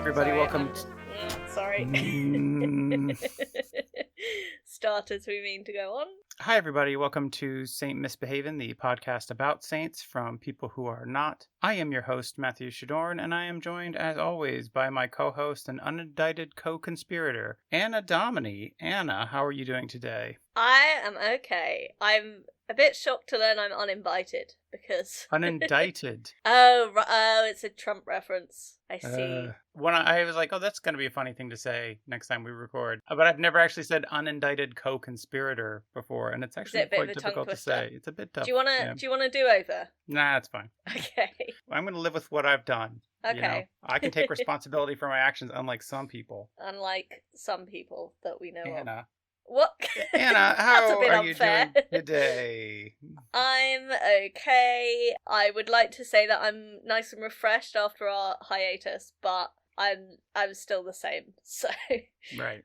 everybody. Sorry, Welcome. Sorry. Start as we mean to go on. Hi, everybody. Welcome to Saint Misbehavin', the podcast about saints from people who are not. I am your host, Matthew Shadorn, and I am joined, as always, by my co-host and unindicted co-conspirator, Anna Domini. Anna, how are you doing today? I am okay. I'm a bit shocked to learn I'm uninvited because... Unindicted. Oh, it's a Trump reference. I see. When I was like, oh, that's going to be a funny thing to say next time we record. But I've never actually said unindicted co-conspirator before, and it's actually quite difficult to say. It's a bit tough. Do you want to do over? Nah, that's fine. Okay. I'm going to live with what I've done. Okay. You know, I can take responsibility for my actions, unlike some people. Unlike some people that we know Anna. of. What? Anna, how are unfair. you doing today? I'm okay. I would like to say that I'm nice and refreshed after our hiatus, but I'm still the same. So right.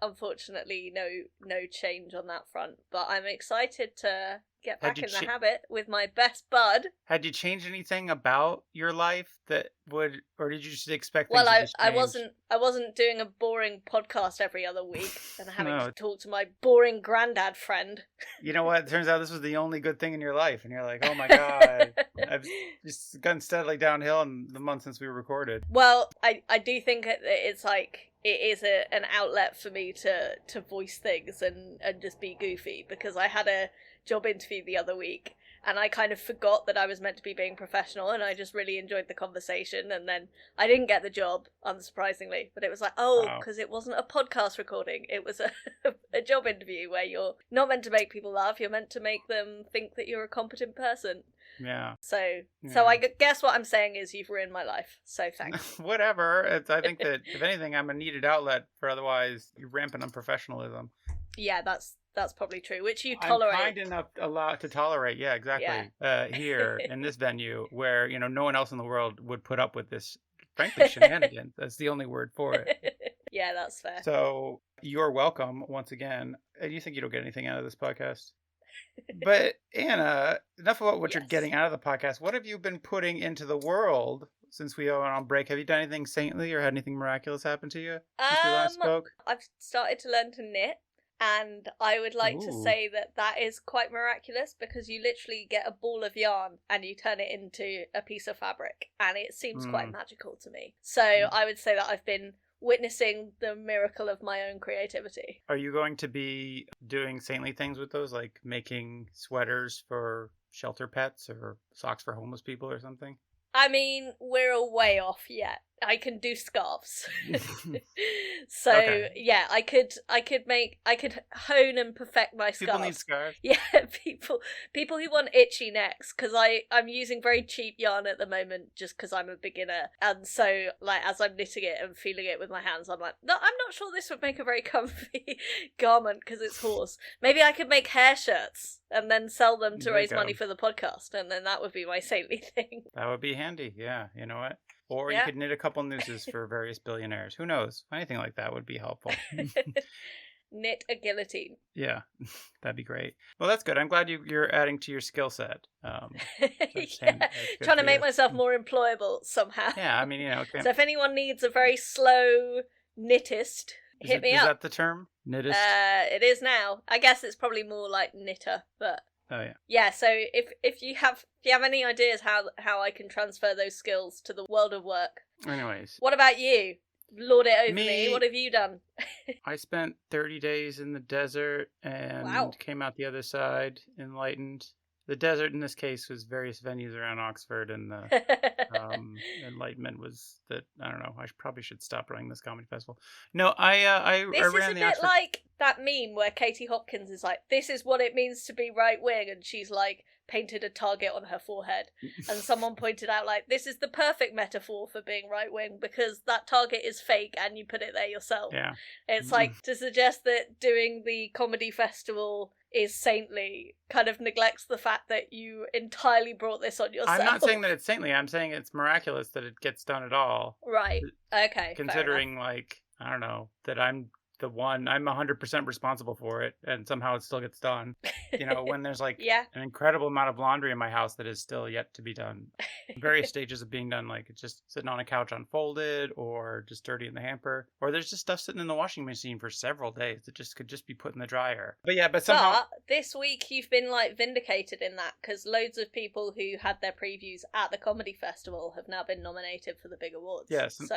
Unfortunately, no change on that front. But I'm excited to get back in the habit with my best bud. Had you changed anything about your life that would, or did you just expect things to just change? I wasn't doing a boring podcast every other week and having to talk to my boring granddad friend. You know what? It turns out this was the only good thing in your life, and you're like, oh my god, I've just gone steadily downhill in the month since we recorded. Well, I do think it's like it is an outlet for me to voice things and just be goofy, because I had a job interview the other week and I kind of forgot that I was meant to be being professional, and I just really enjoyed the conversation, and then I didn't get the job, unsurprisingly, but it was like, because it wasn't a podcast recording, it was a job interview where you're not meant to make people laugh, you're meant to make them think that you're a competent person. Yeah. So I guess what I'm saying is you've ruined my life, so thanks. Whatever. I think that, if anything, I'm a needed outlet for otherwise rampant unprofessionalism. Yeah, that's probably true, which you tolerate. I'm kind enough to tolerate, yeah, exactly. Yeah. Here, in this venue, where, no one else in the world would put up with this, frankly, shenanigans. That's the only word for it. Yeah, that's fair. So, you're welcome, once again. And you think you don't get anything out of this podcast? But, Anna, enough about what you're getting out of the podcast. What have you been putting into the world since we went on break? Have you done anything saintly or had anything miraculous happen to you since we last spoke? I've started to learn to knit, and I would like to say that is quite miraculous, because you literally get a ball of yarn and you turn it into a piece of fabric, and it seems quite magical to me. So I would say that I've been witnessing the miracle of my own creativity. Are you going to be doing saintly things with those, like making sweaters for shelter pets or socks for homeless people or something? I mean, we're a way off yet. I can do scarves. So okay. Yeah, I could hone and perfect my scarves. People need scarves. Yeah, people who want itchy necks, because I'm using very cheap yarn at the moment just because I'm a beginner, and so like as I'm knitting it and feeling it with my hands, I'm like, no, I'm not sure this would make a very comfy garment because it's horse. Maybe I could make hair shirts and then sell them to raise money for the podcast, and then that would be my saintly thing. That would be handy. Yeah, you know what? Or you could knit a couple nooses for various billionaires. Who knows? Anything like that would be helpful. Knit a guillotine. Yeah, that'd be great. Well, that's good. I'm glad you're adding to your skill set. Trying to make myself more employable somehow. Yeah, I mean, So if anyone needs a very slow knittist, hit me up. Is that the term? Knittist? It is now. I guess it's probably more like knitter, but... Oh yeah. Yeah, so if you have any ideas how I can transfer those skills to the world of work. Anyways. What about you? Lord it over me. What have you done? I spent 30 days in the desert and came out the other side enlightened. The desert in this case was various venues around Oxford, and the enlightenment was that, I don't know, I probably should stop running this comedy festival. No, I ran the This is a bit like that meme where Katie Hopkins is like, this is what it means to be right wing, and she's like painted a target on her forehead, and someone pointed out like, this is the perfect metaphor for being right wing, because that target is fake and you put it there yourself. Yeah. It's like to suggest that doing the comedy festival is saintly kind of neglects the fact that you entirely brought this on yourself. I'm not saying that it's saintly. I'm saying it's miraculous that it gets done at all. Right. Okay. Considering, like, I don't know, that I'm the one, I'm 100% responsible for it, and somehow it still gets done. When there's like an incredible amount of laundry in my house that is still yet to be done. Various stages of being done, like it's just sitting on a couch unfolded, or just dirty in the hamper, or there's just stuff sitting in the washing machine for several days that just could just be put in the dryer. But somehow. But this week you've been like vindicated in that, because loads of people who had their previews at the comedy festival have now been nominated for the big awards. Yes. So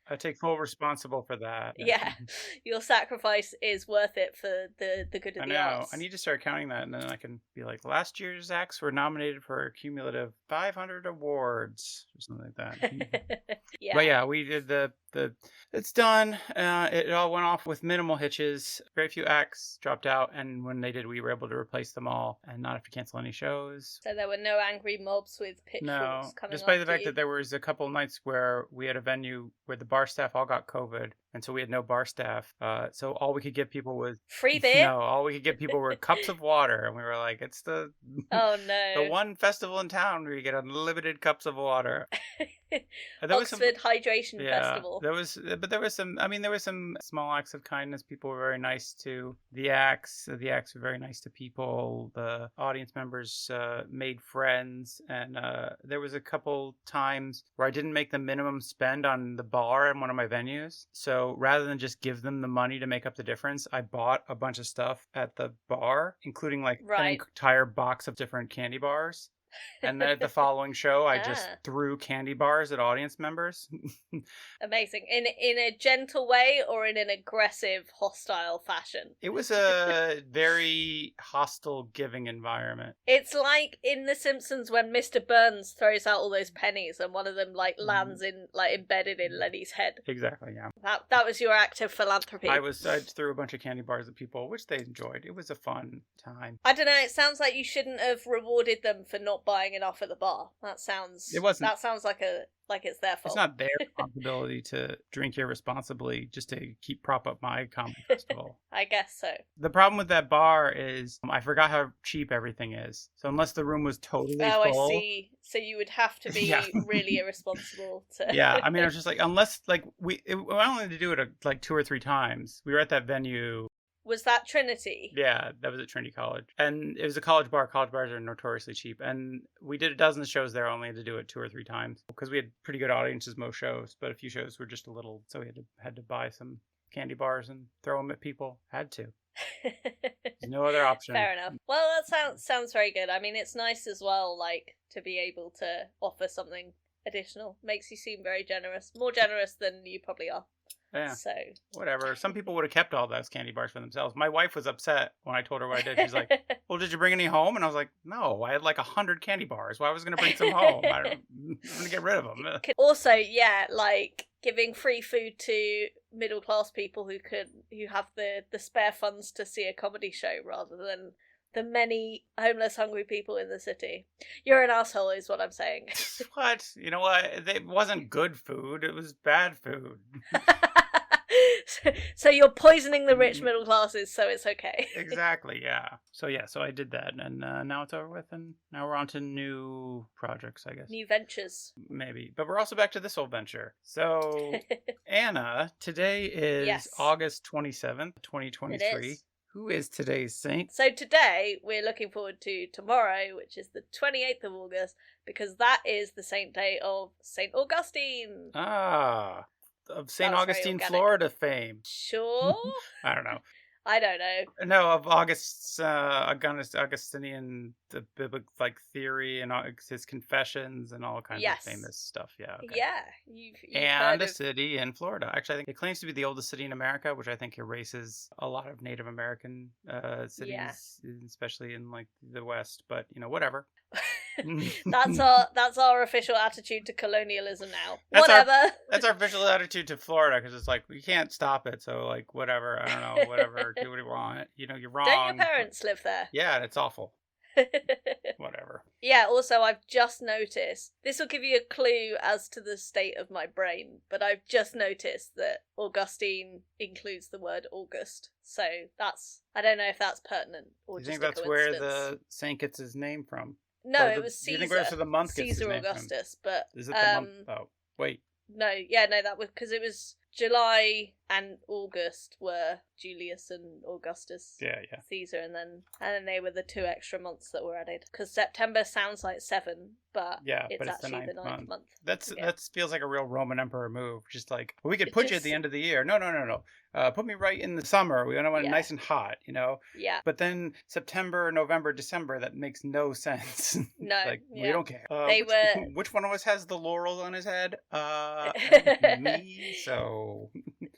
I take full responsible for that. Yeah, your sacrifice is worth it for the good of the arts. I need to start counting that, and then I can be like, last year's acts were nominated for a cumulative 500 awards or something like that. Yeah. But yeah, we did the it's done. It all went off with minimal hitches. Very few acts dropped out, and when they did, we were able to replace them all and not have to cancel any shows. So there were no angry mobs with pitchforks coming despite the after fact that there was a couple nights where we had a venue where the bar staff all got COVID, and so we had no bar staff. So all we could give people was free beer. No, all we could give people were cups of water, and we were like, "It's the the one festival in town where you get unlimited cups of water." Oxford Hydration Festival. There was some small acts of kindness. People were very nice to the acts. The acts were very nice to people. The audience members made friends, and there was a couple times where I didn't make the minimum spend on the bar in one of my venues. So rather than just give them the money to make up the difference, I bought a bunch of stuff at the bar, including like an entire box of different candy bars. And then at the following show, I just threw candy bars at audience members. Amazing. In a gentle way or in an aggressive, hostile fashion? It was a very hostile giving environment. It's like in The Simpsons when Mr. Burns throws out all those pennies and one of them like lands in like embedded in Lenny's head. Exactly, yeah. That was your act of philanthropy. I threw a bunch of candy bars at people, which they enjoyed. It was a fun time. I don't know, it sounds like you shouldn't have rewarded them for not buying enough at the bar. That sounds like it's their fault. It's not their responsibility to drink irresponsibly just to prop up my comedy festival. I guess so. The problem with that bar is I forgot how cheap everything is. So unless the room was totally full. I see. So you would have to be really irresponsible to. Yeah, I mean, I was just like, unless like we only had to do it like 2 or 3 times. We were at that venue. Was that Trinity? Yeah, that was at Trinity College. And it was a college bar. College bars are notoriously cheap. And we did a dozen shows there, only had to do it 2 or 3 times. Because we had pretty good audiences most shows, but a few shows were just a little, so we had to buy some candy bars and throw them at people. Had to. There's no other option. Fair enough. Well, that sounds very good. I mean, it's nice as well, like, to be able to offer something additional. Makes you seem very generous. More generous than you probably are. Yeah. So whatever. Some people would have kept all those candy bars for themselves. My wife was upset when I told her what I did. She's like, "Well, did you bring any home?" And I was like, "No, I had like 100 candy bars. Why was I going to bring some home? I'm going to get rid of them." Also, yeah, like giving free food to middle class people who have the spare funds to see a comedy show rather than the many homeless, hungry people in the city. You're an asshole, is what I'm saying. What? You know what? It wasn't good food. It was bad food. So you're poisoning the rich middle classes, so it's okay. Exactly, yeah. So I did that, and now it's over with, and now we're on to new projects, I guess. New ventures. Maybe. But we're also back to this old venture. So, Anna, today is August 27th, 2023. Who is today's saint? So today, we're looking forward to tomorrow, which is the 28th of August, because that is the saint day of St. Augustine. Ah, of St. Augustine, Florida fame. Sure? I don't know. I don't know. No, of Augustinian, the biblical theory and his confessions and all kinds of famous stuff. Yeah. Okay. Yeah. You've and a city in Florida. Actually, I think it claims to be the oldest city in America, which I think erases a lot of Native American cities, especially in like the West. But whatever. That's our official attitude to colonialism now. That's our official attitude to Florida, because it's like we can't stop it, so like whatever. I don't know, whatever. Do what you want. You're wrong. Don't your parents live there? Yeah, and it's awful. Whatever. Yeah, also I've just noticed, this will give you a clue as to the state of my brain, but I've just noticed that Augustine includes the word August. So I don't know if that's pertinent or just a coincidence. You think that's where the saint gets his name from? No, it was Caesar. Do you think where the month gets Caesar his name Augustus, from? But is it the month? Oh, wait. No, that was because it was July and August were Julius and Augustus. Yeah. Caesar, and then they were the 2 extra months that were added. Because September sounds like 7, but it's actually the ninth month. That feels like a real Roman emperor move. Just like, we could put you at the end of the year. No. Put me right in the summer. We want it nice and hot, Yeah. But then September, November, December, that makes no sense. No. We don't care. Which one of us has the laurels on his head? Me. So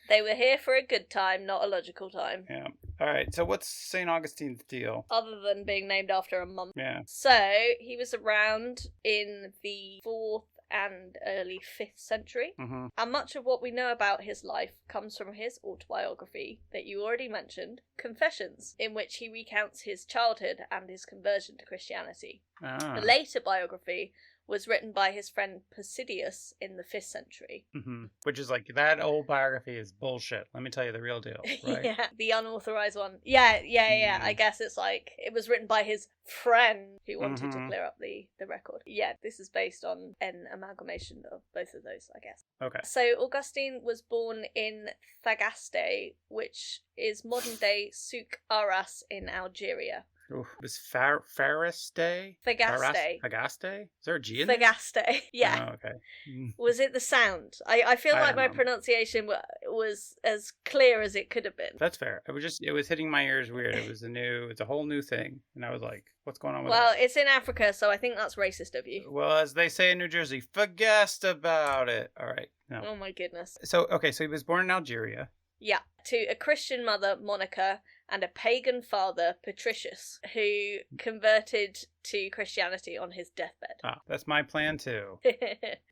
they were here for a good time, not a logical time. Yeah. All right. So what's St. Augustine's deal? Other than being named after a month. Yeah. So he was around in the 4th and early 5th century. Mm-hmm. And much of what we know about his life comes from his autobiography that you already mentioned, Confessions, in which he recounts his childhood and his conversion to Christianity. Ah. The later biography was written by his friend Posidius in the 5th century. Mm-hmm. Which is like, that old biography is bullshit. Let me tell you the real deal, right? Yeah, the unauthorized one. Yeah. I guess it's like, it was written by his friend who wanted to clear up the record. Yeah, this is based on an amalgamation of both of those, I guess. Okay. So Augustine was born in Thagaste, which is modern-day Souk Aras in Algeria. Ooh, it was Ferris Day? Thagaste. Thagaste? Is there a G in there? Thagaste, yeah. Oh, okay. Was it the sound? I feel like my pronunciation was as clear as it could have been. That's fair. It was hitting my ears weird. It's a whole new thing. And I was like, what's going on with Well, that? it's in Africa, so I think that's racist of you. Well, as they say in New Jersey, forget about it. All right. No. Oh my goodness. So he was born in Algeria. Yeah, to a Christian mother, Monica, and a pagan father, Patricius, who converted to Christianity on his deathbed. Ah, that's my plan too.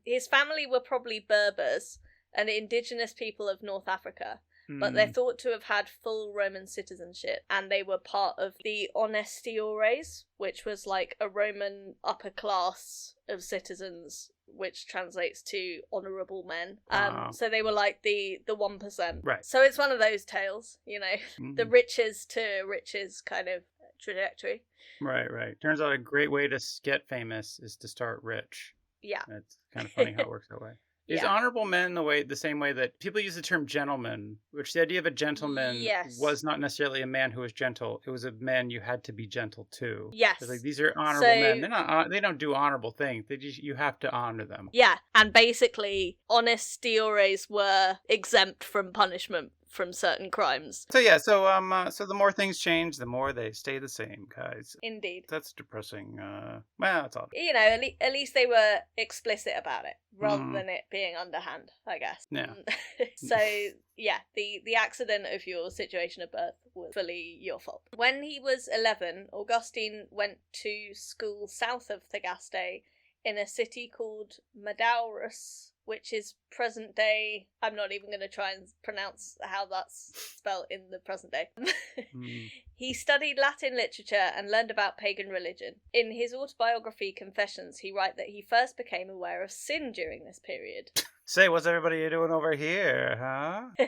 His family were probably Berbers, an indigenous people of North Africa, but they're thought to have had full Roman citizenship, and they were part of the honestiores, which was like a Roman upper class of citizens, which translates to honourable men. So they were like the 1%. Right. So it's one of those tales, the riches to riches kind of trajectory. Right. Turns out a great way to get famous is to start rich. Yeah. It's kind of funny how it works that way. Is honorable men the same way that people use the term gentleman, which the idea of a gentleman was not necessarily a man who was gentle. It was a man you had to be gentle to. Yes. Like, these are honorable men. They don't do honorable things. You have to honor them. Yeah. And basically, honestiores were exempt from punishment from certain crimes. So the more things change, the more they stay the same, guys. Indeed. That's depressing. Well, it's all. At least they were explicit about it, rather than it being underhand, I guess. Yeah. So, yeah, the accident of your situation of birth was fully your fault. When he was 11, Augustine went to school south of Thagaste in a city called Madaurus, which is present day. I'm not even going to try and pronounce how that's spelled in the present day. He studied Latin literature and learned about pagan religion. In his autobiography, Confessions, he writes that he first became aware of sin during this period. Say, what's everybody doing over here, huh?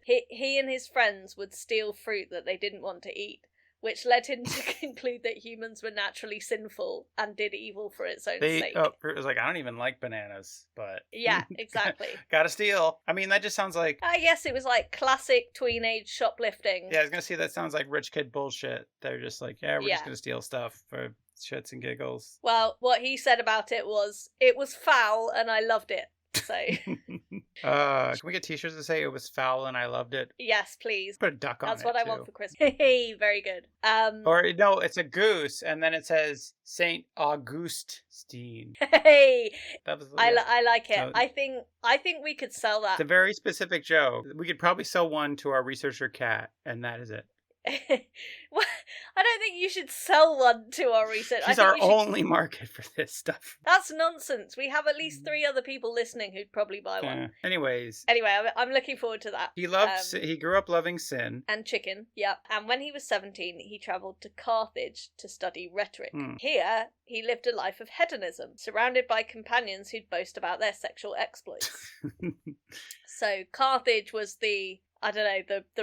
He and his friends would steal fruit that they didn't want to eat, which led him to conclude that humans were naturally sinful and did evil for its own sake. It was like, I don't even like bananas, but... Yeah, exactly. Gotta steal. I mean, that just sounds like... I guess it was like classic tweenage shoplifting. Yeah, I was gonna say, that sounds like rich kid bullshit. They're just like, we're just gonna steal stuff for shits and giggles. Well, what he said about it was foul and I loved it. So can we get t-shirts that say it was foul and I loved it? Yes, please. Put a duck on it. That's what I want for Christmas. Hey, very good. Or no, it's a goose and then it says Saint Augustine. Hey, I like it. So, I think we could sell that. It's a very specific joke. We could probably sell one to our researcher cat, and that is it. Well, I don't think you should sell one to our research. She's our only market for this stuff. That's nonsense. We have at least 3 other people listening who'd probably buy one. Anyway, I'm looking forward to that. He grew up loving sin. And chicken, yeah. And when he was 17, he travelled to Carthage to study rhetoric. Here, he lived a life of hedonism, surrounded by companions who'd boast about their sexual exploits. So Carthage was the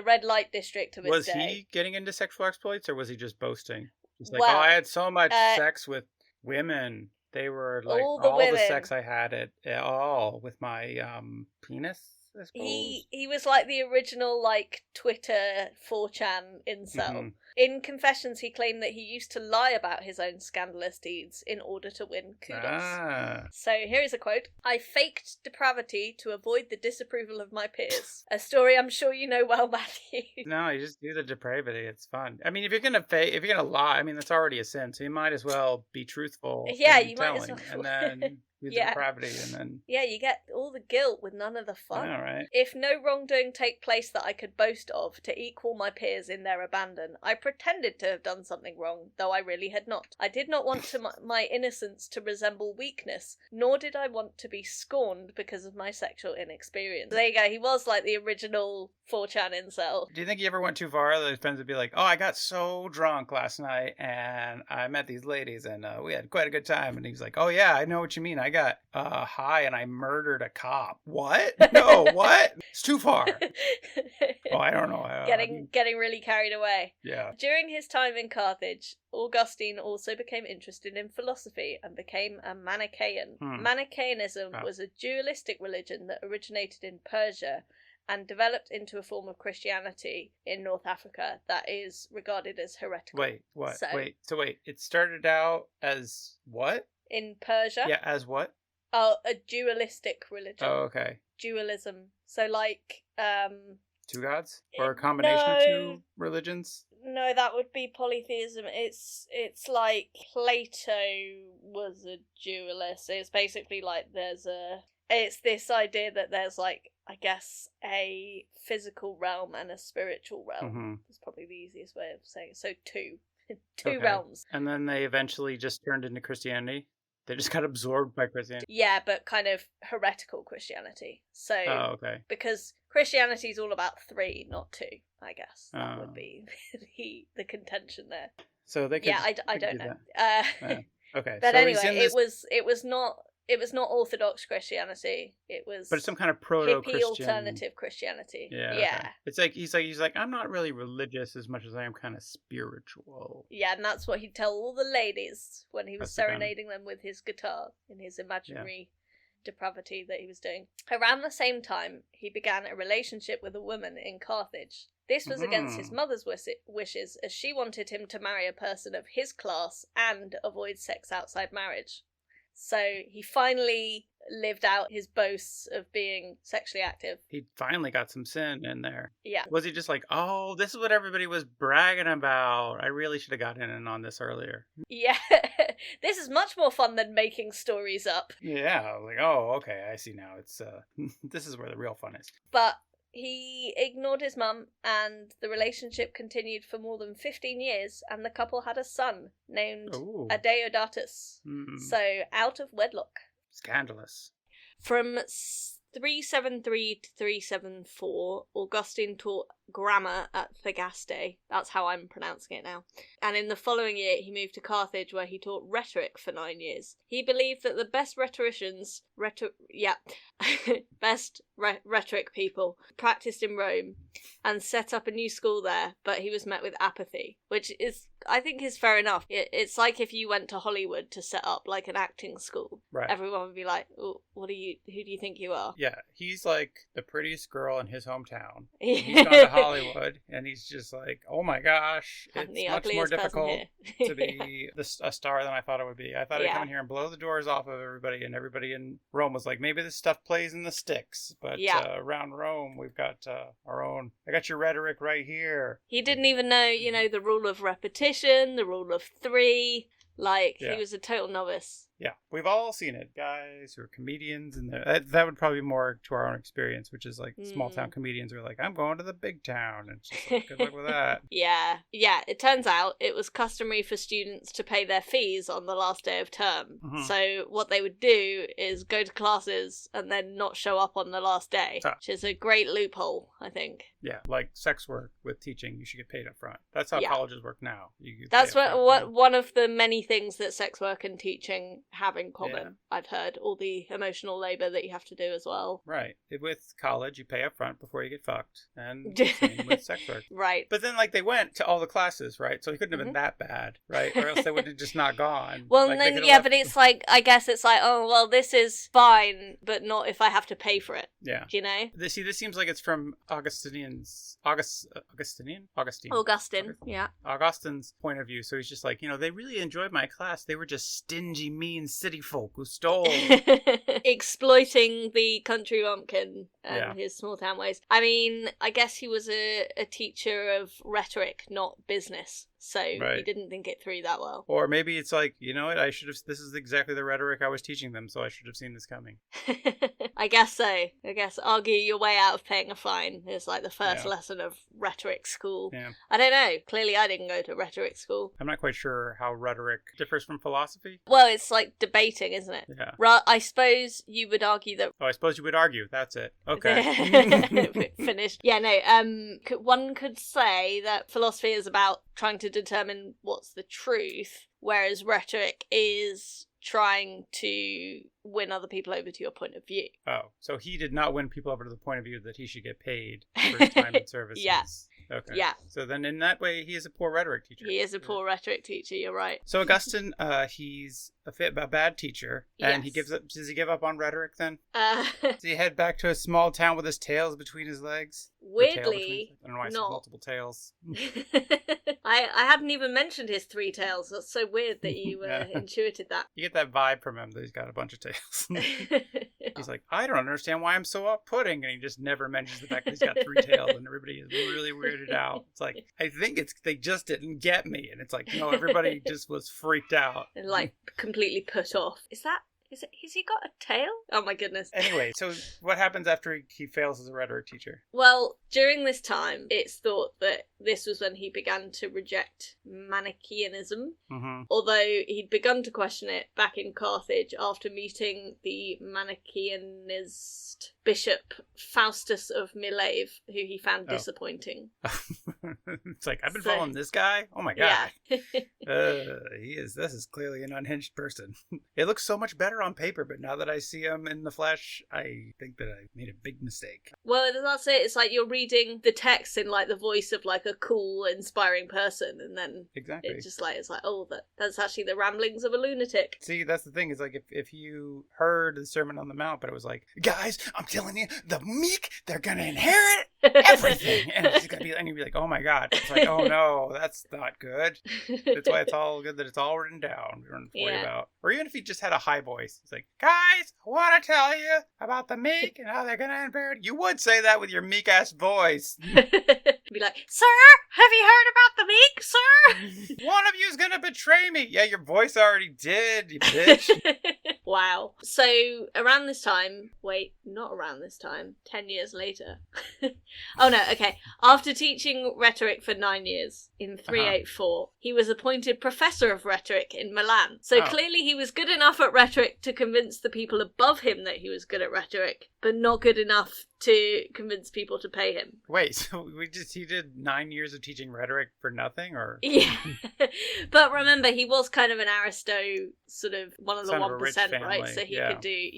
red light district of its day. Was he getting into sexual exploits, or was he just boasting? He's like, I had so much sex with women. They were like all the sex I had all with my penis. I suppose. He was like the original, like, Twitter 4chan incel. In Confessions, he claimed that he used to lie about his own scandalous deeds in order to win kudos. So here is a quote. "I faked depravity to avoid the disapproval of my peers." A story I'm sure you know well, Matthew. No, you just do the depravity. It's fun. I mean, if you're gonna lie, I mean, that's already a sin. So you might as well be truthful. Yeah, you might as well. And then do the depravity, and then yeah, you get all the guilt with none of the fun. All right. "If no wrongdoing take place that I could boast of to equal my peers in their abandon, I pretended to have done something wrong, though I really had not. I did not want my innocence to resemble weakness, nor did I want to be scorned because of my sexual inexperience." There you go. He was like the original 4chan incel. Do you think he ever went too far? Those friends would be like, "Oh, I got so drunk last night, and I met these ladies, and we had quite a good time." And he's like, "Oh yeah, I know what you mean. I got high, and I murdered a cop." What? No, what? It's too far. Oh, I don't know. Getting really carried away. Yeah. During his time in Carthage, Augustine also became interested in philosophy and became a Manichaean. Manichaeanism was a dualistic religion that originated in Persia and developed into a form of Christianity in North Africa that is regarded as heretical. Wait, what? Wait. It started out as what? In Persia? Yeah, as what? Oh, a dualistic religion. Oh, okay. Dualism. So, like, two gods? Or a combination of two religions? No, that would be polytheism. It's like Plato was a dualist. It's basically like it's this idea that there's, like, I guess, a physical realm and a spiritual realm. That's probably the easiest way of saying it. So two realms. And then they eventually just turned into Christianity? They just got absorbed by Christianity? Yeah, but kind of heretical Christianity. So, okay. Because Christianity is all about three, not two, I guess. That would be the contention there. So they could... Yeah, I don't know. Okay. But so anyway, it was not Orthodox Christianity. It was, but it's some kind of proto-Christian, hippie alternative Christianity. Yeah. Okay. It's like he's like I'm not really religious as much as I am kind of spiritual. Yeah, and that's what he'd tell all the ladies when he was serenading them with his guitar in his imaginary depravity that he was doing. Around the same time, he began a relationship with a woman in Carthage. This was against his mother's wishes, as she wanted him to marry a person of his class and avoid sex outside marriage. So he finally lived out his boasts of being sexually active. He finally got some sin in there. Yeah. Was he just like, oh, this is what everybody was bragging about? I really should have gotten in on this earlier. Yeah. This is much more fun than making stories up. Yeah. I was like, oh, okay, I see now. It's this is where the real fun is. But he ignored his mum, and the relationship continued for more than 15 years, and the couple had a son named Adeodatus. So, out of wedlock. Scandalous. From 373 to 374, Augustine taught grammar at Thagaste. That's how I'm pronouncing it now. And in the following year, he moved to Carthage, where he taught rhetoric for 9 years. He believed that the best rhetoricians, rhetoric people, practiced in Rome and set up a new school there, but he was met with apathy, which is, I think, is fair enough. It's like if you went to Hollywood to set up like an acting school. Right. Everyone would be like, oh, who do you think you are? Yeah, he's like the prettiest girl in his hometown. He's gone to Hollywood, and he's just like, oh my gosh, it's much more difficult to be a star than I thought it would be. I thought I'd come in here and blow the doors off of everybody, and everybody in Rome was like, maybe this stuff plays in the sticks, but around Rome, we've got our own. I got your rhetoric right here. He didn't even know, the rule of repetition, the rule of three. He was a total novice. Yeah, we've all seen it. Guys who are comedians, and that would probably be more to our own experience, which is like small town comedians are like, I'm going to the big town, and just like, good luck with that. Yeah. It turns out it was customary for students to pay their fees on the last day of term. So what they would do is go to classes and then not show up on the last day, which is a great loophole, I think. Yeah, like sex work with teaching, you should get paid up front. That's how colleges work now. That's one of the many things that sex work and teaching have in common, I've heard. All the emotional labour that you have to do as well. Right. With college, you pay up front before you get fucked. And same with sex work. Right. But then, like, they went to all the classes, right? So it couldn't have been that bad, right? Or else they would have just not gone. Well, like, then, but it's like, I guess it's like, oh, well, this is fine, but not if I have to pay for it. Yeah. Do you know? This seems like it's from Augustine, yeah. Augustine's point of view. So he's just like, they really enjoyed my class. They were just stingy, mean city folk who stole. Exploiting the country bumpkin and his small town ways. I mean, I guess he was a teacher of rhetoric, not business. So he didn't think it through that well. Or maybe it's like, you know what, this is exactly the rhetoric I was teaching them, so I should have seen this coming. I guess so. I guess argue your way out of paying a fine is like the first lesson of rhetoric school. Yeah. I don't know. Clearly I didn't go to rhetoric school. I'm not quite sure how rhetoric differs from philosophy. Well, it's like debating, isn't it? Yeah. I suppose you would argue that... Oh, I suppose you would argue. That's it. Okay. Finished. Yeah, no. One could say that philosophy is about trying to determine what's the truth, whereas rhetoric is trying to win other people over to your point of view. Oh, so he did not win people over to the point of view that he should get paid for his time and services. Yeah. Okay. Yeah. So then in that way, he is a poor rhetoric teacher. He is a poor rhetoric teacher, you're right. So Augustine, he's a bad teacher, and he gives up. Does he give up on rhetoric then? Does he head back to a small town with his tails between his legs? Weirdly, I don't know why I said multiple tails. I hadn't even mentioned his 3 tails. That's so weird that you intuited that. You get that vibe from him that he's got a bunch of tails. He's like, I don't understand why I'm so off-putting, and he just never mentions the fact that he's got 3 tails, and everybody is really weirded out. It's like, I think they just didn't get me, and it's like, no, everybody just was freaked out. And like completely put off. Has he got a tail? Oh my goodness. Anyway, so what happens after he fails as a rhetoric teacher? Well, during this time, it's thought that this was when he began to reject Manichaeanism, although he'd begun to question it back in Carthage after meeting the Manichaeanist bishop Faustus of Mileve, who he found disappointing. It's like, I've been following this guy? Oh my god. Yeah. This is clearly an unhinged person. It looks so much better on paper, but now that I see him in the flesh, I think that I made a big mistake. Well, that's it. It's like you're reading the text in like the voice of like a cool, inspiring person, and then it's like, oh, that's actually the ramblings of a lunatic. See, that's the thing. Is like if you heard the Sermon on the Mount, but it was like, guys, I'm telling you, the meek, they're gonna inherit everything, and it's gonna be, and you'd be like, oh my god, it's like, oh no, that's not good. That's why it's all good that it's all written down. We don't have to worry about, or even if he just had a high voice, it's like, guys, I want to tell you about the meek and how they're gonna inherit. You would say that with your meek ass voice. Be like, sir, have you heard about the meek, sir? One of you's gonna betray me. Yeah, your voice already did, you bitch. Wow. So around this time, wait, not around this time, 10 years later. Oh no, okay. After teaching rhetoric for 9 years, in 384, he was appointed professor of rhetoric in Milan. So clearly he was good enough at rhetoric to convince the people above him that he was good at rhetoric, but not good enough to convince people to pay him. Wait, so he did 9 years of teaching rhetoric for nothing, or? Yeah. But remember, he was kind of an aristo, sort of one of the 1%, right? So he could do,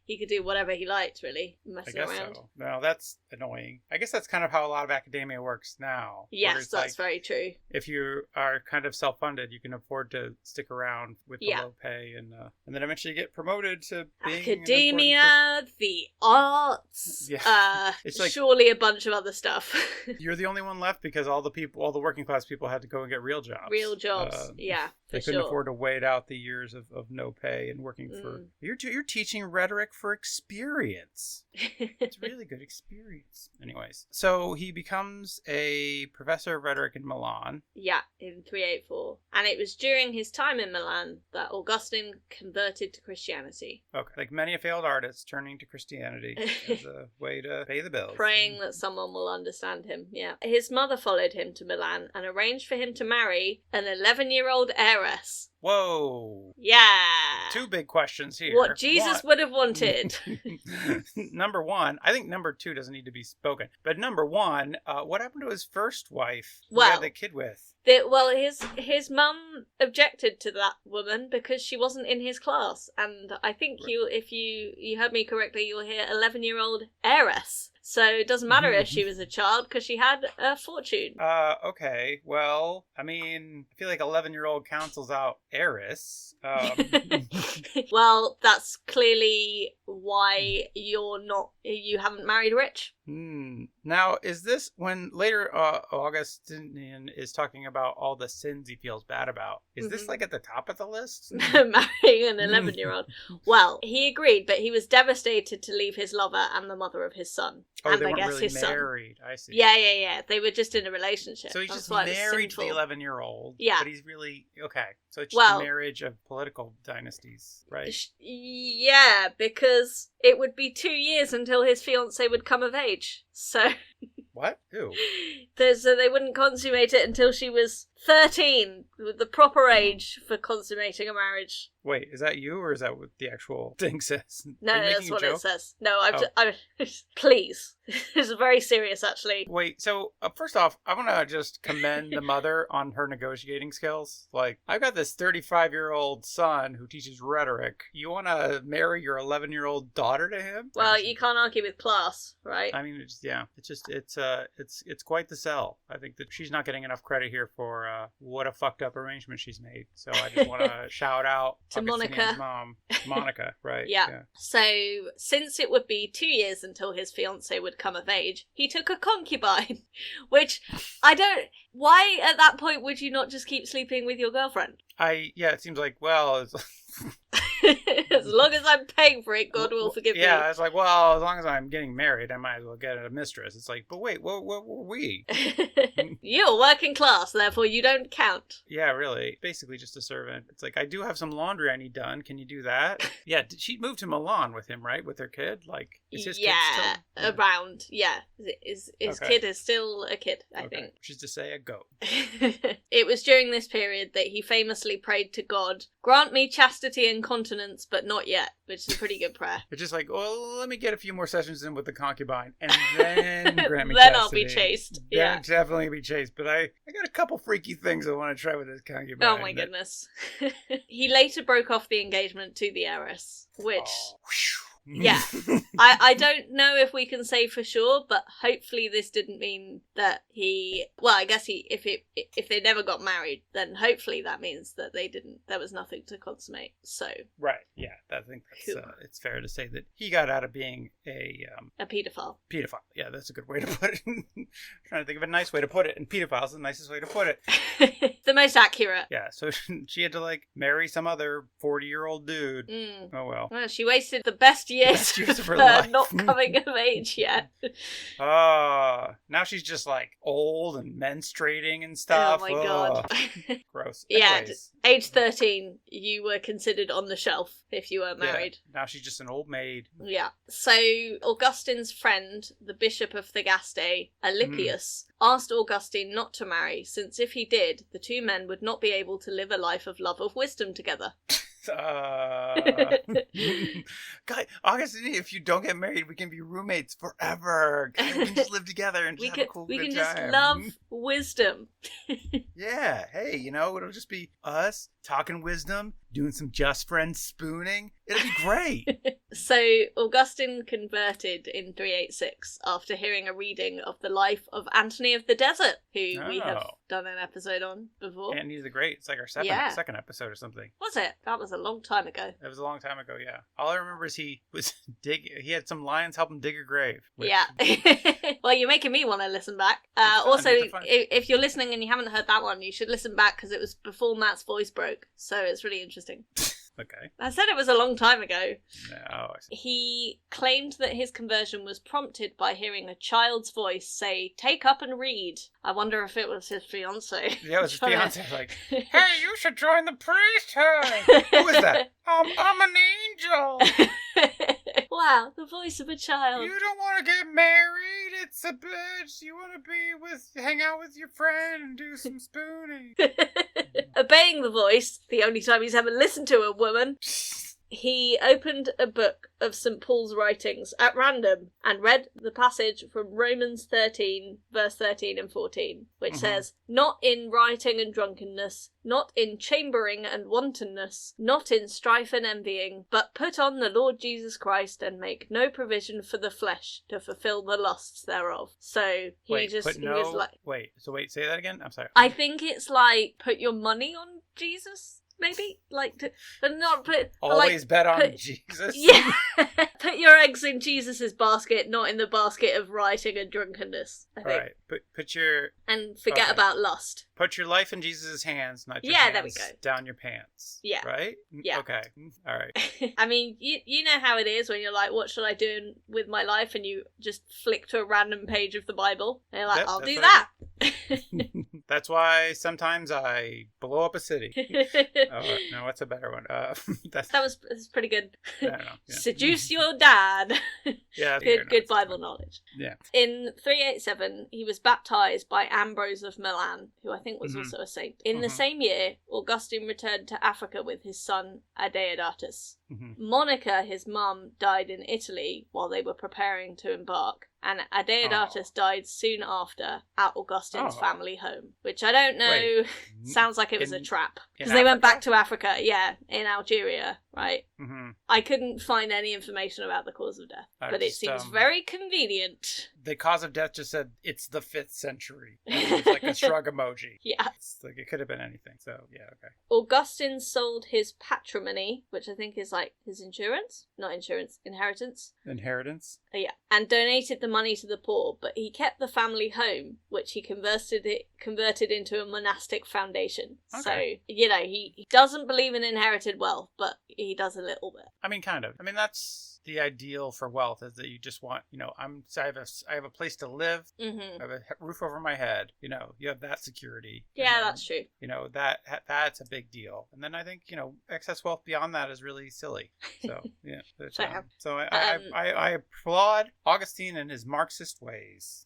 he could do whatever he liked, really, messing around. I guess so. No, that's annoying. I guess that's kind of how a lot of academia works now. Yes, that's very true. If you are kind of self-funded, you can afford to stick around with the low pay, and then eventually get promoted to being academia, the arts, it's like, surely a bunch of other stuff. You're the only one left because all the working class people had to go and get real jobs. Real jobs, They couldn't afford to wait out the years of no pay and working for... You're teaching rhetoric for experience. It's really good experience. Anyways, so he becomes a professor of rhetoric in Milan. Yeah, in 384. And it was during his time in Milan that Augustine converted to Christianity. Okay, like many a failed artist, turning to Christianity as a way to pay the bills. Praying that someone will understand him, yeah. His mother followed him to Milan and arranged for him to marry an 11-year-old heiress. Whoa. Yeah. 2 big questions here. What Jesus would have wanted. Number 1, I think number 2 doesn't need to be spoken. But number 1, what happened to his first wife who he had the kid with? His mum objected to that woman because she wasn't in his class, and I think if you heard me correctly, you'll hear 11-year-old heiress. So it doesn't matter if she was a child because she had a fortune. Okay. Well, I mean, I feel like 11-year-old cancels out heiress. Well, that's clearly why you haven't married rich. Now, is this when later Augustine is talking about all the sins he feels bad about? Is this like at the top of the list? Marrying an 11-year-old. Well, he agreed, but he was devastated to leave his lover and the mother of his son. Oh, and they I weren't guess really his married. Son. I see. Yeah. They were just in a relationship. So he's just married to the 11-year-old. Yeah. But he's really okay. So it's just a marriage of political dynasties, right? Yeah, because it would be 2 years until his fiancée would come of age. So what? Who? So they wouldn't consummate it until she was 13, with the proper age for consummating a marriage. Wait, is that you, or is that what the actual thing says? No, that's what it says. No, I'm please. This is very serious, actually. Wait, so first off, I want to just commend the mother on her negotiating skills. Like, I've got this 35-year-old son who teaches rhetoric. You want to marry your 11-year-old daughter to him? Well, you can't argue with class, right? I mean, it's quite the sell. I think that she's not getting enough credit here for what a fucked up arrangement she's made. So I just want to shout out to Monica. Mom, Monica, right? Yeah. So since it would be 2 years until his fiancée would come of age, he took a concubine, which I don't. Why at that point would you not just keep sleeping with your girlfriend? It seems like, well, as long as I'm paying for it, God will forgive me. Yeah, it's like, well, as long as I'm getting married, I might as well get a mistress. It's like, but wait, what were we? You're working class, therefore you don't count. Yeah, really. Basically just a servant. It's like, I do have some laundry I need done. Can you do that? Yeah, she moved to Milan with him, right? With their kid? Like, is his kid still? Around. Yeah. His kid is still a kid, I think. Which is to say, a goat. It was during this period that he famously prayed to God, grant me chastity and continence, but not yet, which is a pretty good prayer. It's just like, well, let me get a few more sessions in with the concubine, and then grant me then chastity. I'll be chaste. Then definitely be chaste. But I got a couple freaky things I want to try with this concubine. Oh my goodness. He later broke off the engagement to the heiress, which... Yeah. I don't know if we can say for sure, but hopefully this didn't mean that he... Well, I guess if they never got married, then hopefully that means that there was nothing to consummate, so... Right, yeah. I think that's, it's fair to say that he got out of being a paedophile. Pedophile, yeah, that's a good way to put it. I'm trying to think of a nice way to put it, and pedophile is the nicest way to put it. The most accurate. Yeah, so she had to, marry some other 40-year-old dude. Oh, well. Well, she wasted the best years of her life. Not coming of age yet. Now she's just old and menstruating and stuff. Oh my god. Gross. Yeah, Anyways. age 13, you were considered on the shelf if you were married. Yeah, now she's just an old maid. Yeah. So Augustine's friend, the Bishop of Thagaste, Alypius, asked Augustine not to marry, since if he did, the two men would not be able to live a life of love of wisdom together. God, Augustine, if you don't get married, we can be roommates forever. God, we can just live together and have a cool good time. We can just love wisdom. Yeah, hey, it'll just be us talking wisdom, doing some just friends spooning. It'll be great. So Augustine converted in 386 after hearing a reading of the life of Antony of the Desert, who we have done an episode on before. Antony the Great. It's like our second episode or something. Was it? That was a long time ago. It was a long time ago, yeah. All I remember is he had some lions help him dig a grave. Yeah. Well, you're making me want to listen back. Also, if you're listening and you haven't heard that one, you should listen back because it was before Matt's voice broke. So it's really interesting. Okay. I said it was a long time ago. No. He claimed that his conversion was prompted by hearing a child's voice say, "Take up and read." I wonder if it was his fiancée. Yeah, it was his fiancée. Hey, you should join the priesthood. Who is that? I'm an angel. Well, wow, the voice of a child. You don't want to get married. It's a bitch. You want to hang out with your friend and do some spooning. Obeying the voice, the only time he's ever listened to a woman. He opened a book of St. Paul's writings at random and read the passage from Romans 13, verse 13 and 14, which says, "Not in rioting and drunkenness, not in chambering and wantonness, not in strife and envying, but put on the Lord Jesus Christ and make no provision for the flesh to fulfill the lusts therereof." So Wait, say that again? I'm sorry. I think it's like, put your money on Jesus? Maybe, but not put. Always bet on Jesus. Yeah, put your eggs in Jesus's basket, not in the basket of rioting and drunkenness. I think. Right. Put your and forget about lust. Put your life in Jesus' hands, not your hands there we go. Down your pants. Yeah. Right. Yeah. Okay. All right. I mean, you know how it is when you're like, what should I do with my life, and you just flick to a random page of the Bible, and you're like, I'll do that. That's why sometimes I blow up a city. No, what's a better one? That's pretty good. I don't know. Yeah. Seduce your dad. Yeah, good Bible knowledge. Yeah. In 387, he was baptized by Ambrose of Milan, who I think was also a saint. In the same year, Augustine returned to Africa with his son Adeodatus. Monica, his mum, died in Italy while they were preparing to embark, and Adeodatus died soon after at Augustine's family home, which I don't know, sounds like it was a trap. Because they went back to Africa, in Algeria, right? I couldn't find any information about the cause of death, but it seems very convenient. The cause of death just said, it's the 5th century. It's like a shrug emoji. Yeah. It's like it could have been anything, so yeah, okay. Augustine sold his patrimony, which I think is like his inheritance, Inheritance? Yeah, and donated the money to the poor, but he kept the family home, which he converted into a monastic foundation. Okay. So, he doesn't believe in inherited wealth, but he does a little bit. I mean, kind of. I mean, that's the ideal for wealth, is that you just want, I have a place to live, I have a roof over my head, you have that security. Yeah, that's true. That's a big deal. And then I think, excess wealth beyond that is really silly. So, yeah. So I applaud Augustine and his Marxist ways.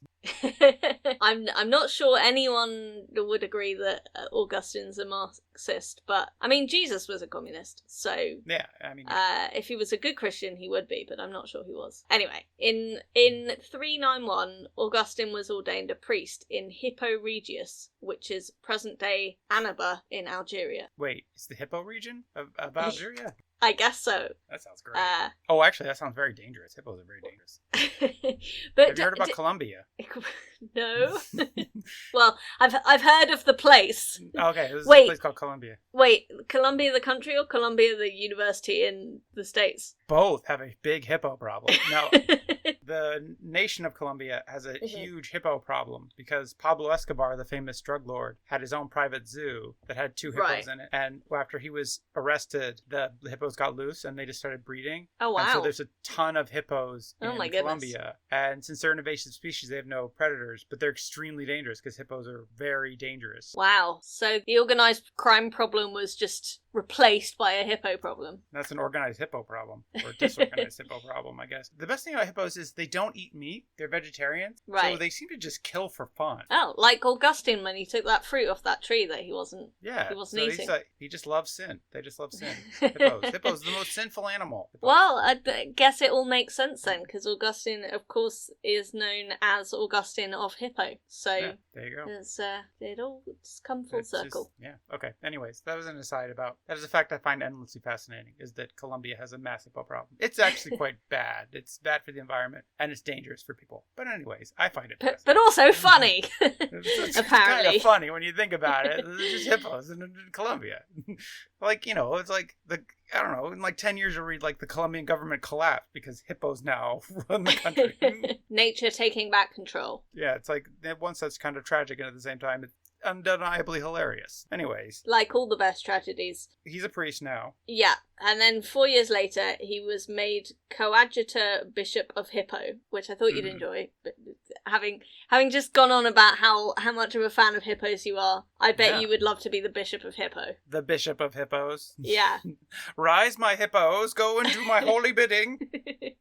I'm not sure anyone would agree that Augustine's a Marxist, but I mean, Jesus was a communist, so yeah, I mean, if he was a good Christian, he would be, but I'm not sure he was. Anyway, in 391, Augustine was ordained a priest in Hippo Regius, which is present-day Annaba in Algeria. Wait, it's the Hippo region of Algeria? I guess so. That sounds great. Actually, that sounds very dangerous. Hippos are very dangerous. But have you heard about Columbia? No. Well, I've heard of the place. Okay, there's a place called Columbia. Wait, Columbia the country or Columbia the university in the States? Both have a big hippo problem. No. The nation of Colombia has a huge hippo problem because Pablo Escobar, the famous drug lord, had his own private zoo that had 2 hippos in it. And after he was arrested, the hippos got loose and they just started breeding. Oh, wow. And so there's a ton of hippos in Colombia. And since they're an invasive species, they have no predators, but they're extremely dangerous because hippos are very dangerous. Wow. So the organized crime problem was just replaced by a hippo problem. That's an organized hippo problem, or disorganized hippo problem, I guess. The best thing about hippos is they don't eat meat. They're vegetarians. Right. So they seem to just kill for fun. Oh, like Augustine when he took that fruit off that tree that he wasn't eating. He just loves sin. They just love sin. Hippos. Hippos the most sinful animal. Hippos. Well, I guess it all makes sense then, because Augustine, of course, is known as Augustine of Hippo. So yeah, there you go. It all just come full circle. Okay. Anyways, that was an aside about... That is a fact I find endlessly fascinating, is that Colombia has a massive hippo problem. It's actually quite bad. It's bad for the environment, and it's dangerous for people. But anyways, I find it fascinating. But also funny, it's apparently. kind of funny when you think about it. There's just hippos in Colombia. It's like I don't know, in like 10 years you'll read like the Colombian government collapsed because hippos now run the country. Nature taking back control. Yeah, it's like once that's kind of tragic and at the same time it's undeniably hilarious. Anyways. Like all the best tragedies. He's a priest now. Yeah. And then 4 years later, he was made coadjutor bishop of Hippo, which I thought you'd enjoy. But having just gone on about how much of a fan of hippos you are, I bet you would love to be the bishop of Hippo. The bishop of hippos. Yeah. Rise, my hippos, go and do my holy bidding.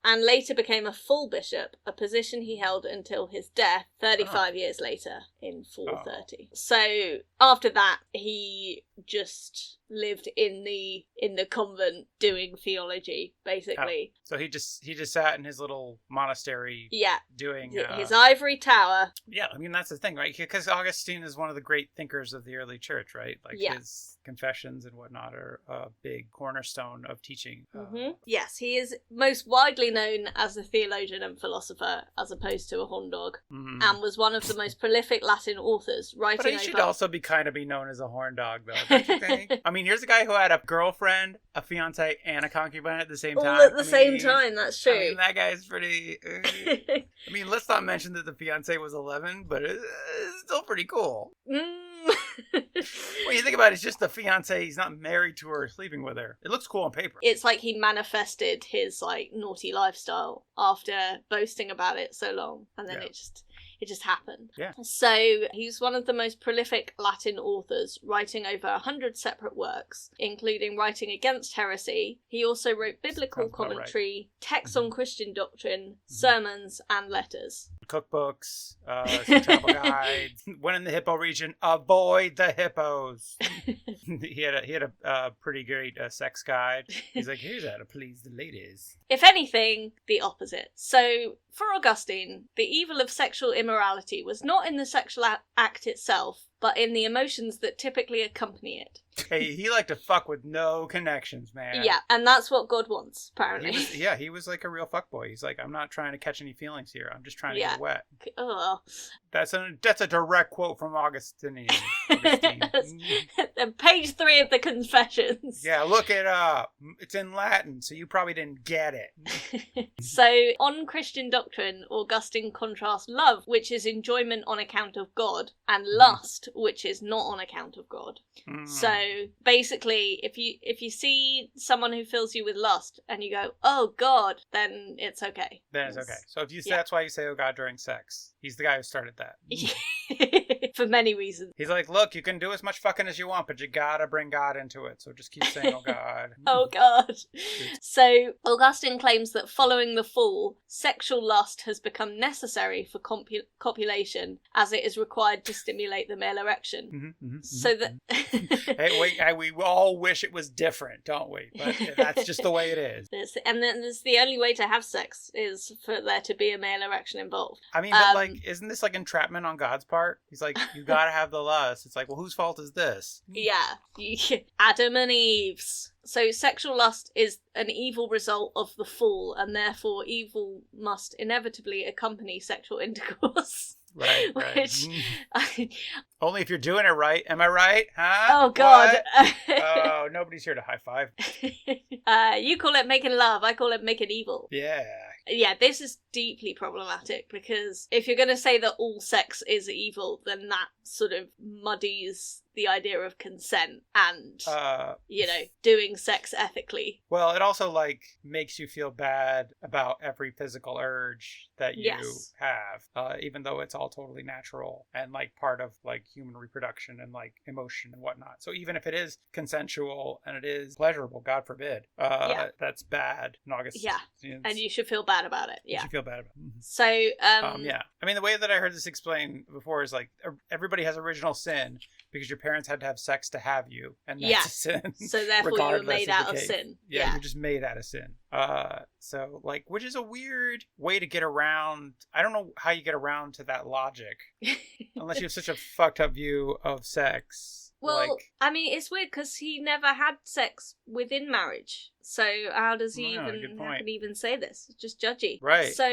And later became a full bishop, a position he held until his death 35 years later in 430. So after that, he just lived in the convent doing theology, basically. So he just sat in his little monastery, doing his ivory tower. Yeah, I mean that's the thing, right? Because Augustine is one of the great thinkers of the early church, right? Like his confessions and whatnot are a big cornerstone of teaching. Yes, he is most widely known as a theologian and philosopher, as opposed to a horn dog, and was one of the most prolific Latin authors, writing. But he should also be known as a horn dog, though. Don't you think? I mean, here's a guy who had a girlfriend, a fiance, and a concubine at the same time. All at the same time, that's true. I mean, that guy's pretty... I mean, let's not mention that the fiance was 11, but it's still pretty cool. When you think about it, it's just the fiance. He's not married to her or sleeping with her. It looks cool on paper. It's like he manifested his, like, naughty lifestyle after boasting about it so long. And then it just happened. Yeah. So he's one of the most prolific Latin authors, writing over 100 separate works, including writing against heresy. He also wrote biblical commentary, texts on Christian doctrine, sermons, and letters. Cookbooks, some travel guides. When in the hippo region, avoid the hippos. he had a pretty great sex guide. He's like, here's how to please the ladies. If anything, the opposite. So, for Augustine, the evil of sexual immorality was not in the sexual act itself, but in the emotions that typically accompany it. Hey, he liked to fuck with no connections, man. Yeah, and that's what God wants, apparently. He was like a real fuckboy. He's like, I'm not trying to catch any feelings here. I'm just trying to get wet. Oh. That's a direct quote from Augustine. Page 3 of the Confessions. Yeah, look it up. It's in Latin, so you probably didn't get it. So, on Christian doctrine, Augustine contrasts love, which is enjoyment on account of God, and lust, which is not on account of God. So, basically, if you see someone who fills you with lust, and you go, oh God, then it's okay. Then it's okay. So if you that's why you say, oh God, during sex. He's the guy who started that. For many reasons. He's like, look, you can do as much fucking as you want, but you gotta bring God into it. So just keep saying, oh God. Oh God. So Augustine claims that following the fall, sexual lust has become necessary for copulation, as it is required to stimulate the male erection. So that... Hey, we all wish it was different, don't we? But that's just the way it is. And then there's the only way to have sex is for there to be a male erection involved. I mean, but like, isn't this like entrapment on God's part? He's like, you gotta have the lust. It's like, well, whose fault is this? Yeah. Adam and Eve's. So sexual lust is an evil result of the fall, and therefore evil must inevitably accompany sexual intercourse. Right. Which, only if you're doing it right. Am I right? Huh? Oh, God. Oh, nobody's here to high five. You call it making love. I call it making evil. Yeah. Yeah, this is deeply problematic, because if you're going to say that all sex is evil, then that sort of muddies the idea of consent and, doing sex ethically. Well, it also, like, makes you feel bad about every physical urge that you have, even though it's all totally natural and, like, part of, like, human reproduction and, like, emotion and whatnot. So even if it is consensual and it is pleasurable, God forbid, that's bad in August. Yeah, and you should feel bad about it. Yeah. You should feel bad about it. So, yeah. I mean, the way that I heard this explained before is, like, everybody has original sin because your parents had to have sex to have you, and that's a sin. So therefore you were made out of sin. Yeah, you're just made out of sin. So, like, which is a weird way to get around. I don't know how you get around to that logic unless you have such a fucked up view of sex. Well, like, I mean, it's weird because he never had sex within marriage. So how does he even say this? It's just judgy. Right. So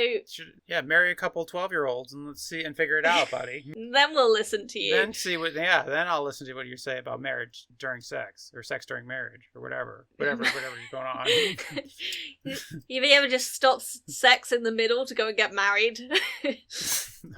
marry a couple 12-year-olds and let's see and figure it out, buddy. Then we'll listen to you. Then I'll listen to what you say about marriage during sex or sex during marriage or whatever you're going on. Have you ever just stopped sex in the middle to go and get married?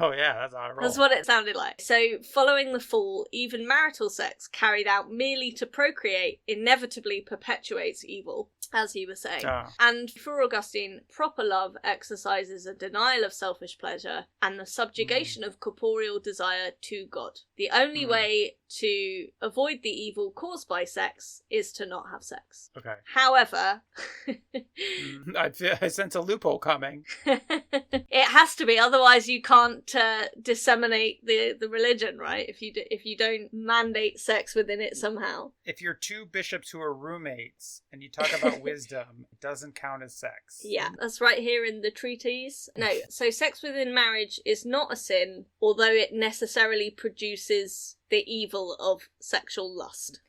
Oh yeah, that's how I roll. That's what it sounded like. So following the fall, even marital sex carried out merely to procreate inevitably perpetuates evil. as you were saying. And for Augustine, proper love exercises a denial of selfish pleasure and the subjugation of corporeal desire to God. The only way to avoid the evil caused by sex is to not have sex. Okay. However... I sense a loophole coming. It has to be, otherwise you can't disseminate the religion, right? If you don't mandate sex within it somehow. If you're two bishops who are roommates and you talk about wisdom, it doesn't count as sex. Yeah, that's right here in the treatise. No, so sex within marriage is not a sin, although it necessarily produces the evil of sexual lust.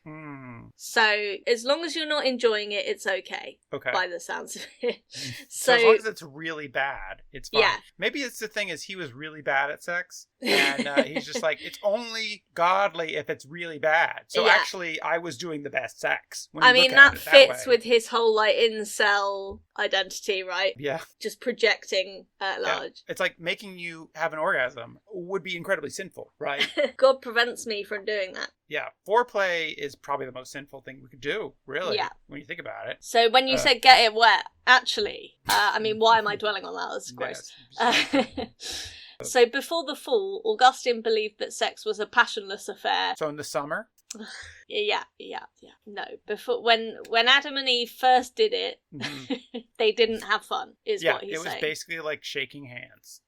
So as long as you're not enjoying it, it's okay. Okay. By the sounds of it. So as long as it's really bad, it's fine. Yeah. Maybe it's the thing is he was really bad at sex, and he's just like, it's only godly if it's really bad. So actually, I was doing the best sex. I mean, that fits with his whole like incel identity, right? Yeah. Just projecting at large. Yeah. It's like making you have an orgasm would be incredibly sinful, right? God prevents me from doing that. Yeah, foreplay is probably the most sinful thing we could do, really, when you think about it. So when you said get it wet, actually, I mean, why am I dwelling on that? That's gross. Yes. So before the fall, Augustine believed that sex was a passionless affair. So in the summer? Yeah. No, before when Adam and Eve first did it, they didn't have fun, is what he's saying. Yeah, it was basically like shaking hands.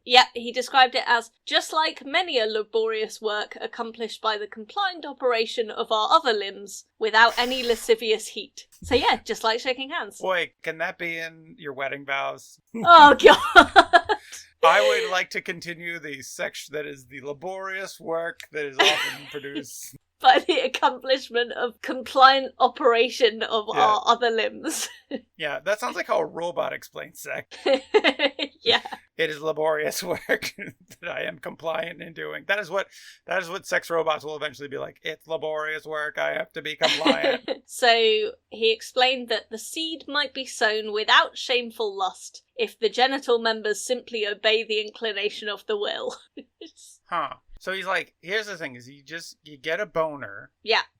Yeah, he described it as just like many a laborious work accomplished by the compliant operation of our other limbs without any lascivious heat. So yeah, just like shaking hands. Boy, can that be in your wedding vows? Oh god. I would like to continue the section that is the laborious work that is often produced by the accomplishment of compliant operation of our other limbs. Yeah, that sounds like how a robot explains sex. Yeah. It is laborious work that I am compliant in doing. That is what sex robots will eventually be like. It's laborious work. I have to be compliant. So he explained that the seed might be sown without shameful lust if the genital members simply obey the inclination of the will. Huh. So he's like, here's the thing: is you get a boner,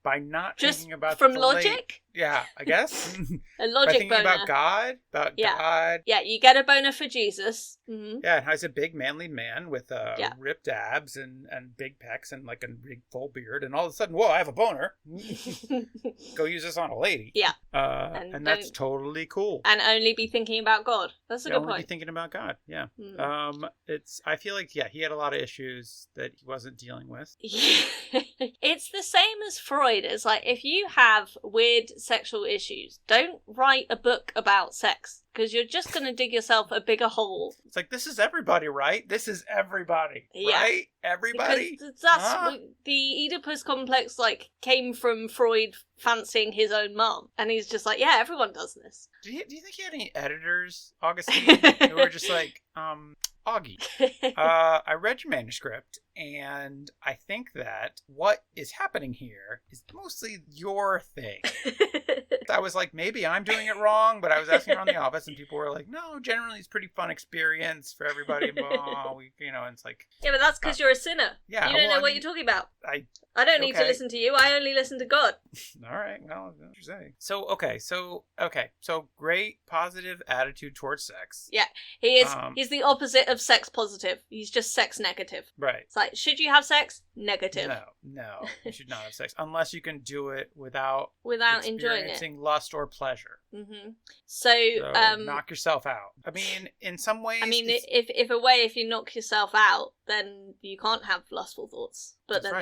by not just thinking about from logic. Yeah, I guess A logic by thinking boner about God, God. Yeah, you get a boner for Jesus. Mm-hmm. Yeah, and he's a big manly man with ripped abs and big pecs and like a big full beard, and all of a sudden, whoa, I have a boner. Go use this on a lady. Yeah, and that's totally cool. And only be thinking about God. That's a good point. Only be thinking about God. Yeah. I feel like he had a lot of issues that he wasn't dealing with. It's the same as Freud. It's like, if you have weird sexual issues, don't write a book about sex, because you're just going to dig yourself a bigger hole. It's like, this is everybody, right? This is everybody, right? Everybody? Because that's the Oedipus complex, like, came from Freud fancying his own mom. And he's just like, yeah, everyone does this. Do you think he had any editors, Augustine, who were just like, Augie, I read your manuscript, and I think that what is happening here is mostly your thing. I was like, maybe I'm doing it wrong, but I was asking around the office, and people were like, no, generally it's a pretty fun experience for everybody involved. And it's like... Yeah, but that's because you're a sinner. Yeah, you don't know what you're talking about. I don't need to listen to you. I only listen to God. All right, well, that's what you're saying. So great positive attitude towards sex. Yeah, he is. He's the opposite of sex positive. He's just sex negative. Right. It's like, should you have sex? Negative. No, you should not have sex unless you can do it without enjoying it, lust or pleasure. Mm-hmm. So knock yourself out. I mean, in some ways. I mean, if you knock yourself out, then you can't have lustful thoughts. But then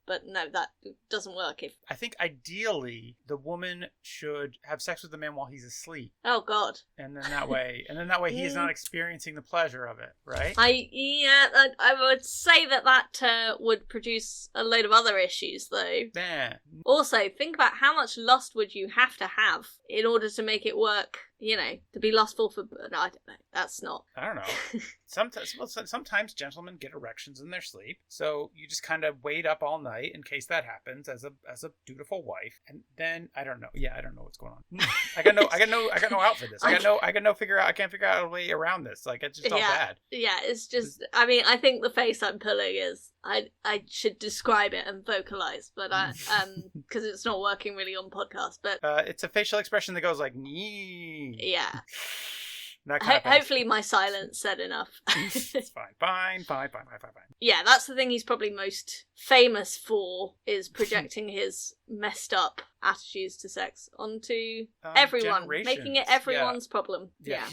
but no, that doesn't work. I think ideally the woman should have sex with the man while he's asleep. Oh God! And then that way he is not experiencing the pleasure of it, right? I would say that would produce a load of other issues, though. Yeah. Also, think about how much lust would you have to have in order to make it work. To be lustful for... No, I don't know. That's not... I don't know. Sometimes gentlemen get erections in their sleep, so you just kind of wait up all night in case that happens as a dutiful wife, and then I don't know. Yeah, I don't know what's going on. I got no out for this. I can't figure out a way around this. Like, it's just all bad. Yeah, it's just... I mean, I think the face I'm pulling is I should describe it and vocalize, but because it's not working really on podcast. But it's a facial expression that goes like nee. Yeah. That kind of thing. Hopefully my silence said enough. It's fine. Yeah, that's the thing he's probably most famous for, is projecting his messed up attitudes to sex onto everyone, making it everyone's problem. Yeah.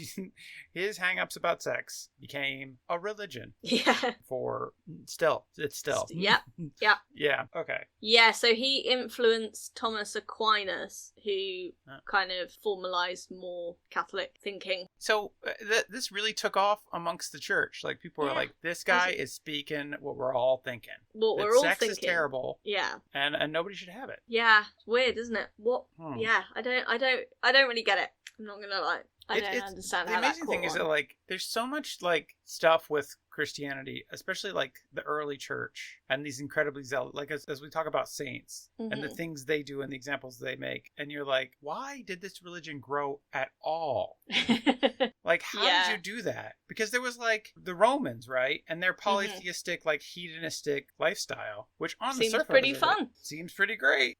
His hang-ups about sex became a religion. Yeah. It's still. Yep. Yeah, okay. Yeah, so he influenced Thomas Aquinas, who kind of formalized more Catholic thinking. So this really took off amongst the church. Like, people were like, this guy is speaking what we're all thinking. What we're all sex thinking. Sex is terrible. Yeah. And nobody should have it. Yeah. It's weird, isn't it? What? Yeah, I don't really get it. I'm not gonna lie. I don't understand how that. The amazing thing is that, like, there's so much, like, stuff with Christianity, especially, like, the early church and these incredibly zealous, like, as we talk about saints and the things they do and the examples they make, and you're like, why did this religion grow at all? Like, how did you do that? Because there was, like, the Romans, right? And their polytheistic, like, hedonistic lifestyle, which on the surface seems pretty fun. Seems pretty great.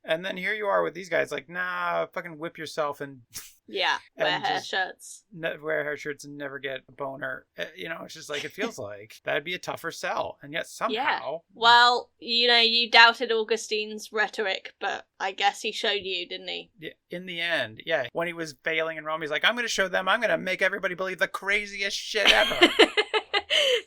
And then here you are with these guys, like, nah, fucking whip yourself and... Yeah, wear hair shirts. Wear hair shirts and never get a boner. You know, it's just like, it feels like that'd be a tougher sell. And yet somehow... Yeah. Well, you know, you doubted Augustine's rhetoric, but I guess he showed you, didn't he? Yeah, in the end, yeah. When he was failing in Rome, he's like, I'm going to show them, I'm going to make everybody believe the craziest shit ever.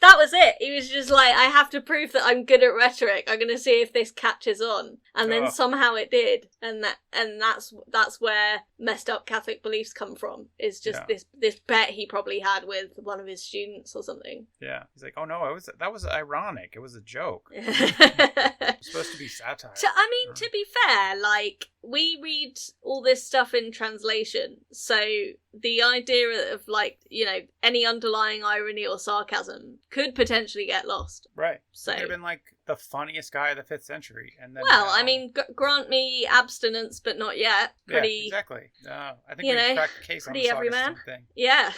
That was it. He was just like, I have to prove that I'm good at rhetoric. I'm going to see if this catches on. And then somehow it did. And that's where messed up Catholic beliefs come from. Is just this bet he probably had with one of his students or something. Yeah. He's like, oh no, that was ironic. It was a joke. It's supposed to be satire. I mean, to be fair, like, we read all this stuff in translation, so the idea of, like, you know, any underlying irony or sarcasm could potentially get lost. Right. So he could have been, like, the funniest guy of the 5th century. And then, well, I mean, grant me abstinence, but not yet. Pretty, yeah, exactly. I think we cracked the case on the Augustine thing. Yeah.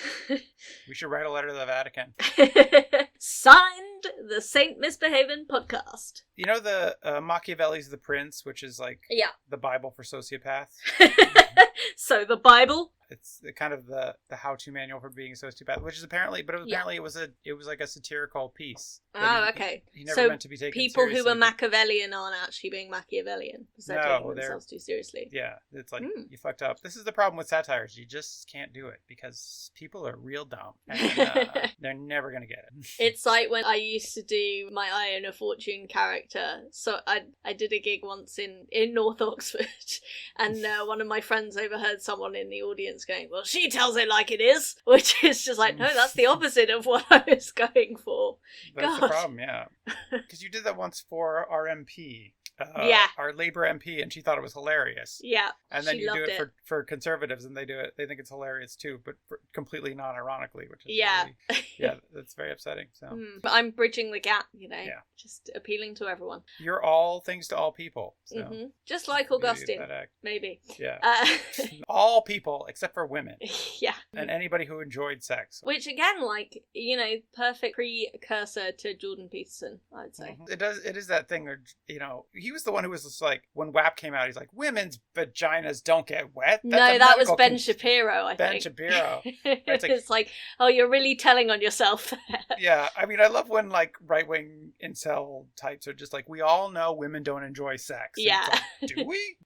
We should write a letter to the Vatican. Signed, the Saint Misbehavin' Podcast. You know the Machiavelli's The Prince, which is like the Bible for sociopaths? So the Bible? It's kind of the how-to manual for being a sociopath, which is apparently it was like a satirical piece. Okay. He never meant to be taken people seriously. Who are Machiavellian aren't actually being Machiavellian because they're taking themselves too seriously. Yeah, it's like you fucked up. This is the problem with satires. You just can't do it because people are real dumb and they're never gonna get it. It's like when I used to do my I Own a Fortune character. So I did a gig once in North Oxford, and one of my friends overheard someone in the audience going, well, she tells it like it is, which is just like, no, that's the opposite of what I was going for. That's the problem, yeah. Because you did that once for our MP. Our Labour MP, and she thought it was hilarious. Yeah, and then you do it for conservatives, and they think it's hilarious too, but completely non-ironically, which is really, that's very upsetting. So, but I'm bridging the gap, you know, just appealing to everyone. You're all things to all people, so. Just like Augustine, maybe. Yeah, all people except for women. Yeah, and anybody who enjoyed sex. Which again, like, you know, perfect precursor to Jordan Peterson, I'd say. It is that thing where, you know. He was the one who was just like, when WAP came out, he's like, women's vaginas don't get wet. That was Ben Shapiro, I think. Ben Shapiro. It's like, oh, you're really telling on yourself there. Yeah, I mean, I love when, like, right-wing incel types are just like, we all know women don't enjoy sex. Yeah. Like, do we?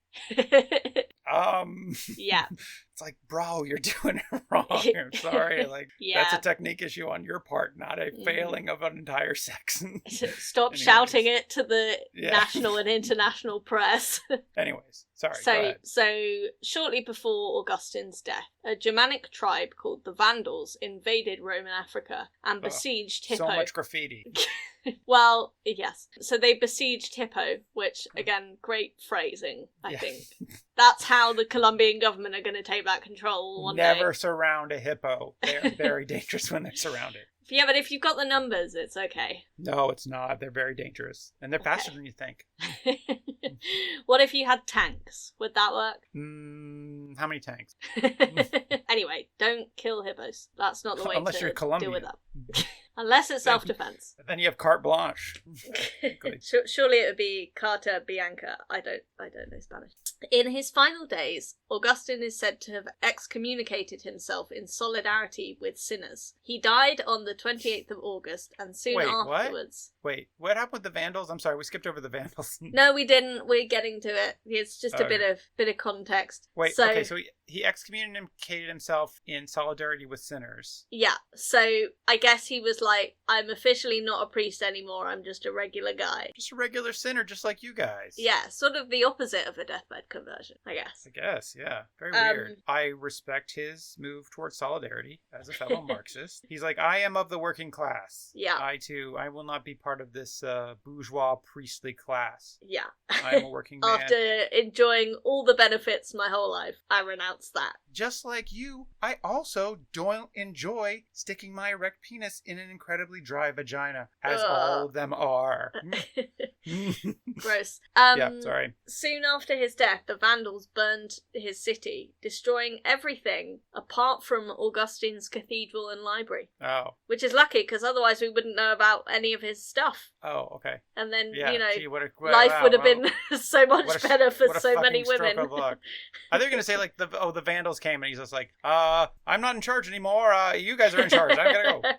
Yeah. It's like, bro, you're doing it wrong. I'm sorry. Like, that's a technique issue on your part, not a failing of an entire section. Stop shouting it to the national and international press. Anyways, sorry. So shortly before Augustine's death, a Germanic tribe called the Vandals invaded Roman Africa and besieged Hippo. So much graffiti. Well, yes. So they besieged Hippo, which, again, great phrasing, I think. That's how the Colombian government are going to take back control one day. Never surround a hippo. They're very dangerous when they're surrounded. Yeah, but if you've got the numbers, it's okay. No, it's not. They're very dangerous. And they're faster than you think. What if you had tanks? Would that work? How many tanks? Anyway, don't kill hippos. That's not the way Unless to you're Columbian. deal with that. Unless it's self-defense. Then you have carte blanche. Surely it would be Carta Bianca. I don't know Spanish. In his final days, Augustine is said to have excommunicated himself in solidarity with sinners. He died on the 28th of August, and soon afterwards... Wait, what happened with the Vandals? I'm sorry, we skipped over the Vandals. No, we didn't. We're getting to it. It's just a bit of context. Wait, okay, so he excommunicated himself in solidarity with sinners. Yeah, so I guess he was like, I'm officially not a priest anymore, I'm just a regular guy. Just a regular sinner, just like you guys. Yeah, sort of the opposite of a deathbed conversion, I guess. Yeah. Very weird. I respect his move towards solidarity as a fellow Marxist. He's like, I am of the working class. Yeah. I will not be part of this bourgeois priestly class. Yeah. I am a working man. After enjoying all the benefits my whole life, I renounce that. Just like you, I also don't enjoy sticking my erect penis in an incredibly dry vagina, as all of them are. Gross. Yeah, sorry. Soon after his death, the Vandals burned his city, destroying everything apart from Augustine's cathedral and library. Oh. Which is lucky, because otherwise we wouldn't know about any of his stuff. Oh, okay. And then, life would have been so much better for so many women. Are they going to say, like, the Vandals came and he's just like, I'm not in charge anymore. You guys are in charge. I'm going to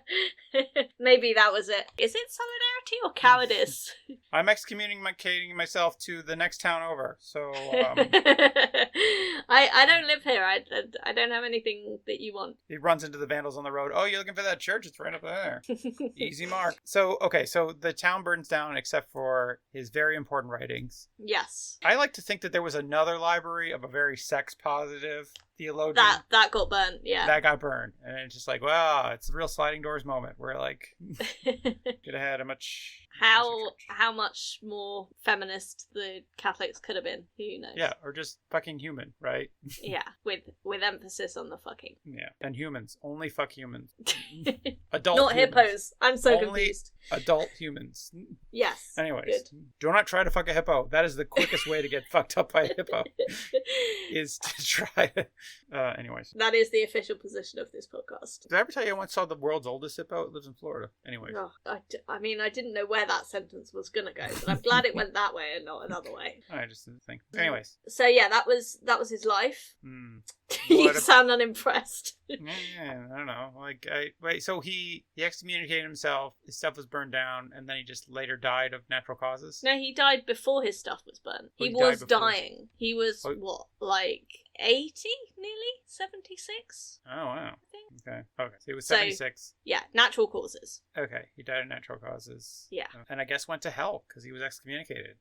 go. Maybe that was it. Is it solidarity or cowardice? I'm excommunicating myself to the next town over. So, I don't live here. I don't have anything that you want. He runs into the Vandals on the road. Oh, you're looking for that church? It's right up there. Easy mark. So, okay, so the town burns down except for his very important writings. Yes. I like to think that there was another library of a very sex-positive theologian. That got burnt, yeah. That got burned. And it's just like, wow, it's a real sliding doors moment where, like, could have had a much... How much more feminist the Catholics could have been, who knows? Yeah, or just fucking human, right? Yeah, with emphasis on the fucking. Yeah, and humans. Only fuck humans. Adult Not humans. Hippos. I'm so only confused. Adult humans. Yes. Anyways, do not try to fuck a hippo. That is the quickest way to get fucked up by a hippo. Is to try to... anyways. That is the official position of this podcast. Did I ever tell you I once saw the world's oldest hippo? It lives in Florida. Anyways. Oh, I mean, I didn't know where that sentence was gonna go, but I'm glad it went that way and not another way. I just didn't think. Anyways. So yeah, that was his life. You sound unimpressed. Yeah, I don't know. So he excommunicated himself, his stuff was burned down, and then he just later died of natural causes? No, he died before his stuff was burned. He was dying. He was, like 80? Nearly? 76? Oh, wow. Okay, so he was 76. Yeah, natural causes. Okay, he died of natural causes. Yeah. And I guess went to hell because he was excommunicated.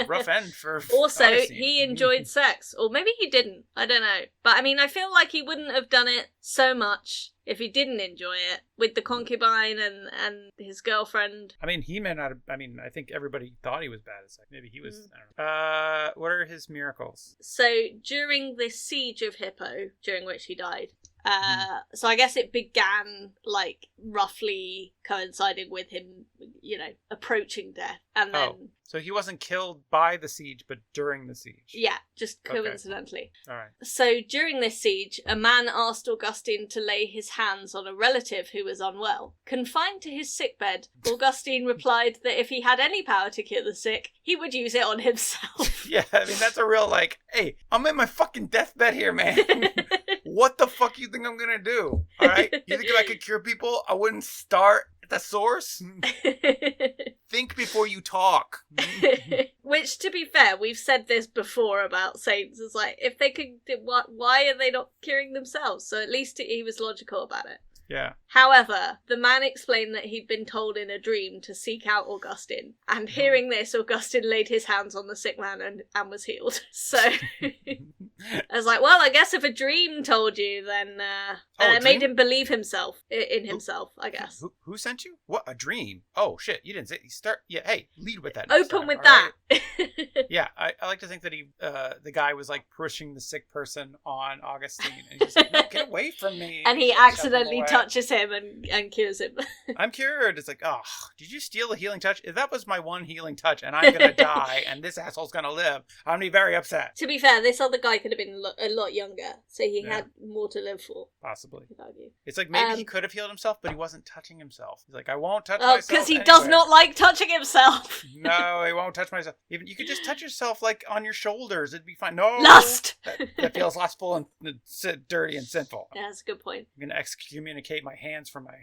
Rough end for Also, Augustine. he enjoyed sex. Or maybe he didn't. I don't know. But I mean, I feel like he wouldn't have done it so much if he didn't enjoy it with the concubine and his girlfriend. I mean, he may not have, I think everybody thought he was bad at sex. Maybe he was, I don't know. What are his miracles? So during the siege of Hippo, during which he died, so I guess it began like roughly coinciding with him, approaching death. And then so he wasn't killed by the siege, but during the siege. Yeah, just coincidentally. Okay. All right. So during this siege, a man asked Augustine to lay his hands on a relative who was unwell. Confined to his sickbed, Augustine replied that if he had any power to cure the sick, he would use it on himself. Yeah, I mean, that's a real, hey, I'm in my fucking deathbed here, man. What the fuck you think I'm gonna do? All right? You think if I could cure people, I wouldn't start at the source? Think before you talk. Which, to be fair, we've said this before about saints. It's like, if they could, why are they not curing themselves? So at least he was logical about it. Yeah. However, the man explained that he'd been told in a dream to seek out Augustine. And hearing this, Augustine laid his hands on the sick man and was healed. So I was like, well, I guess if a dream told you, then it made him believe himself in himself, I guess. Who sent you? What, a dream? Oh, shit, you didn't say. Yeah, hey, lead with that. Open with that. Right? Yeah, I like to think that the guy was like pushing the sick person on Augustine. And he's like, no, get away from me. And he accidentally touched touches him and cures him. I'm cured. It's like, oh, did you steal a healing touch? If that was my one healing touch and I'm gonna die and this asshole's gonna live, I'm gonna be very upset. To be fair, this other guy could have been a lot younger, so he had more to live for. Possibly. I'd argue. It's like maybe he could have healed himself, but he wasn't touching himself. He's like, I won't touch myself. Because he does not like touching himself. No, he won't touch myself. Even you could just touch yourself like on your shoulders. It'd be fine. No. Lust. That feels lustful and dirty and sinful. Yeah, that's a good point. I'm gonna excommunicate my hands from my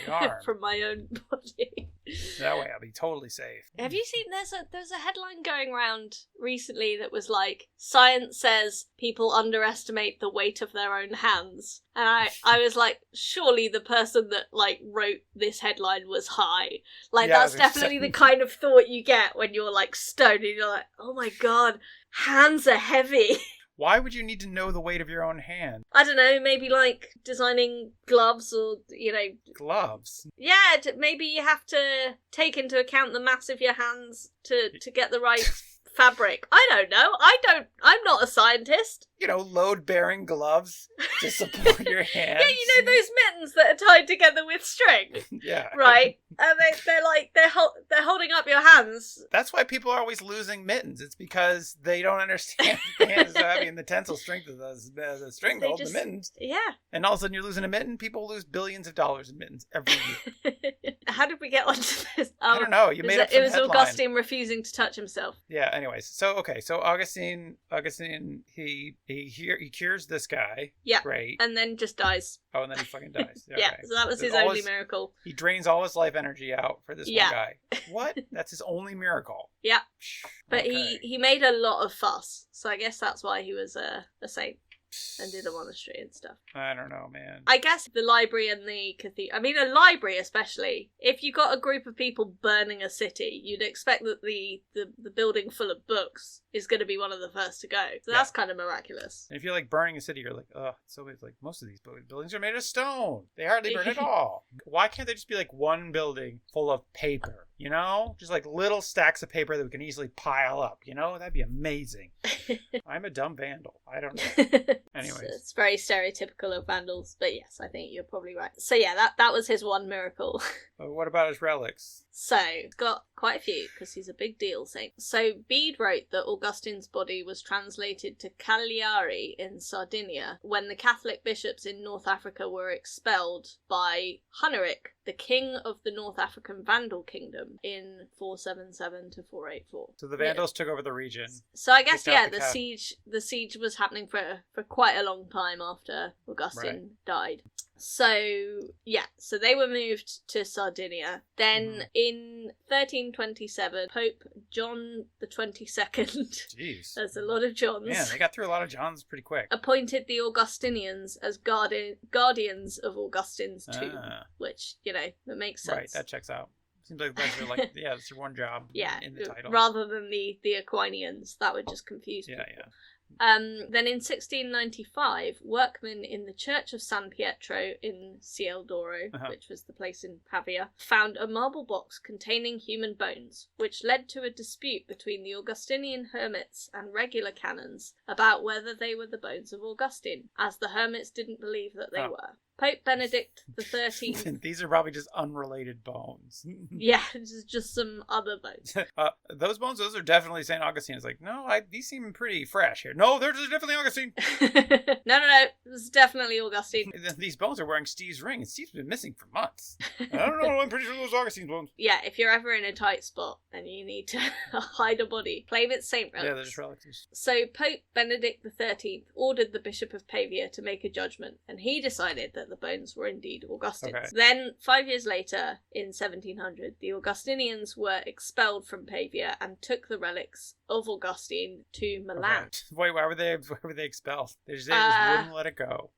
arm. From my own body. That way I'll be totally safe. Have you seen there's a headline going around recently that was like, science says people underestimate the weight of their own hands. And I was like, surely the person that like wrote this headline was high. Like that's definitely the kind of thought you get when you're like stoned and you're like, oh my god, hands are heavy. Why would you need to know the weight of your own hand? I don't know, maybe like designing gloves or, Gloves? Yeah, maybe you have to take into account the mass of your hands to get the right fabric. I don't know. I'm not a scientist. Load-bearing gloves to support your hands. Yeah, those mittens that are tied together with string. Yeah. Right? And they're holding up your hands. That's why people are always losing mittens. It's because they don't understand the hands so heavy and the tensile strength of the string to hold the mittens. Yeah. And all of a sudden you're losing a mitten. People lose billions of dollars in mittens every year. How did we get onto this? I don't know. You made up some It was headline. Augustine refusing to touch himself. Yeah. Anyways, so Augustine, he cures this guy. Yeah. Great. And then just dies. Oh, and then he fucking dies. Okay. Yeah. So that was his only miracle. He drains all his life energy out for this one guy. What? That's his only miracle. Yeah. But okay. he made a lot of fuss, so I guess that's why he was a saint and did a monastery and stuff. I don't know, man. I guess the library and the cathedral. I mean, a library especially. If you got a group of people burning a city, you'd expect that the building full of books is going to be one of the first to go. So that's kind of miraculous. And if you're like burning a city, you're like, ugh. So it's like most of these buildings are made of stone. They hardly burn at all. Why can't they just be like one building full of paper? Just like little stacks of paper that we can easily pile up. That'd be amazing. I'm a dumb vandal. I don't know. Anyways. It's very stereotypical of vandals, but yes, I think you're probably right. So yeah, that was his one miracle. But what about his relics? So, got quite a few, because he's a big deal saint. So, Bede wrote that Augustine's body was translated to Cagliari in Sardinia when the Catholic bishops in North Africa were expelled by Huneric, the king of the North African Vandal kingdom, in 477 to 484. So the Vandals took over the region. So I guess, the siege was happening for quite a long time after Augustine died. So they were moved to Sardinia. Then in 1327, Pope John the 22nd, jeez, there's a lot of Johns. Yeah, they got through a lot of Johns pretty quick. Appointed the Augustinians as guardians of Augustine's tomb, which, that makes sense. Right, that checks out. Seems like that's that's your one job in the title. Rather than the Aquinians, that would just confuse people. Yeah. Then in 1695, workmen in the Church of San Pietro in Cialdoro, which was the place in Pavia, found a marble box containing human bones, which led to a dispute between the Augustinian hermits and regular canons about whether they were the bones of Augustine, as the hermits didn't believe that they were. Pope Benedict XIII. These are probably just unrelated bones. Yeah, this is just some other bones. Those bones, those are definitely St. Augustine. It's like, no, these seem pretty fresh here. No, they're definitely Augustine. No, this is definitely Augustine. These bones are wearing Steve's ring, and Steve's been missing for months. I don't know, I'm pretty sure those are Augustine's bones. Yeah, if you're ever in a tight spot and you need to hide a body, claim it's saint relics. Yeah, they're just relics. So Pope Benedict XIII ordered the Bishop of Pavia to make a judgment, and he decided that the bones were indeed Augustine's. Okay. Then, 5 years later, in 1700, the Augustinians were expelled from Pavia and took the relics of Augustine to Milan. Okay. Wait, why were they expelled? They just wouldn't let it go.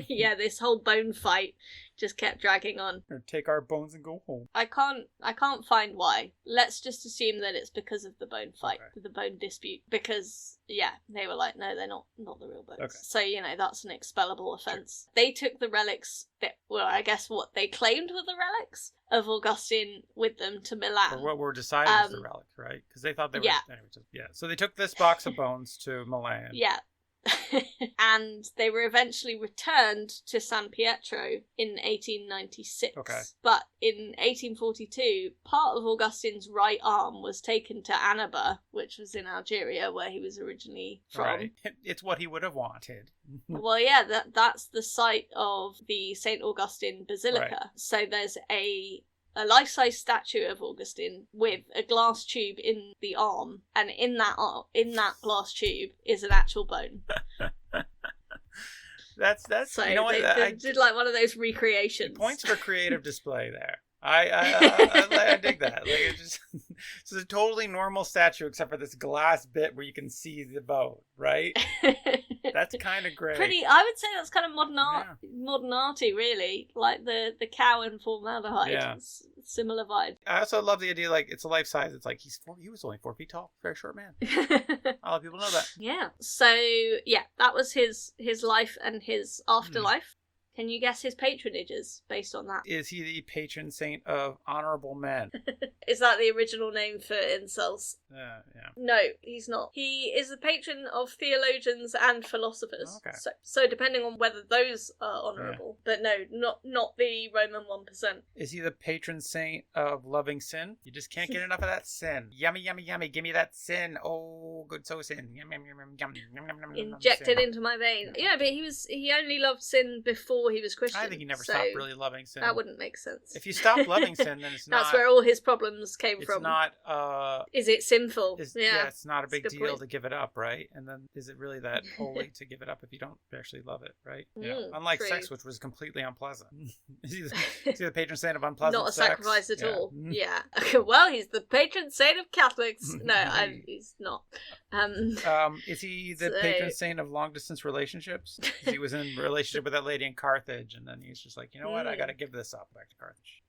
Yeah, this whole bone fight just kept dragging on. Or take our bones and go home. I can't find why. Let's just assume that it's because of the bone fight, the bone dispute. Because, they were like, no, they're not the real bones. Okay. So, that's an expellable offence. Sure. They took the relics I guess what they claimed were the relics of Augustine with them to Milan. Or what were decided as the relics, right? Because they thought they were... Anyway, so they took this box of bones to Milan. Yeah. And they were eventually returned to San Pietro in 1896. Okay. But in 1842, part of Augustine's right arm was taken to Annaba, which was in Algeria, where he was originally from. Right. It's what he would have wanted. Well, yeah, that's the site of the St. Augustine Basilica. Right. So there's a life-size statue of Augustine with a glass tube in the arm, and in that glass tube is an actual bone. That's so you know what they did like one of those recreations. Points for creative display there. I dig that. Like it's a totally normal statue except for this glass bit where you can see the bone, right? That's kind of great. I would say that's kind of modern arty, really. Like the cow in formaldehyde. Yeah. Similar vibe. I also love the idea, like, it's a life size. It's like he was only 4 feet tall. Very short man. A lot of people know that. Yeah. So, yeah, that was his life and his afterlife. Can you guess his patronages based on that? Is he the patron saint of honorable men? Is that the original name for incels? Yeah. No, he's not. He is the patron of theologians and philosophers. Okay. So depending on whether those are honourable. Yeah. But no, not the Roman 1%. Is he the patron saint of loving sin? You just can't get enough of that sin. Yummy, yummy, yummy. Give me that sin. Oh, good so sin. Yum, yum, yum, yum, yum, yum, yum, injected into my vein. Yeah, but he only loved sin before he was Christian. I think he never stopped really loving sin. That wouldn't make sense. If you stop loving sin, then it's not... That's where all his problems came from. It's not... Is it sinful? Yeah, it's not a big deal to give it up, right? And then is it really that holy to give it up if you don't actually love it, right? Yeah. Unlike sex, which was completely unpleasant. Is he the patron saint of unpleasant sex? Not a sacrifice at all. Yeah. Well, he's the patron saint of Catholics. No, he's not. Is he the patron saint of long-distance relationships? He was in a relationship with that lady in Carthage, and then he's just like, you know what, I gotta give this up, back to Carthage.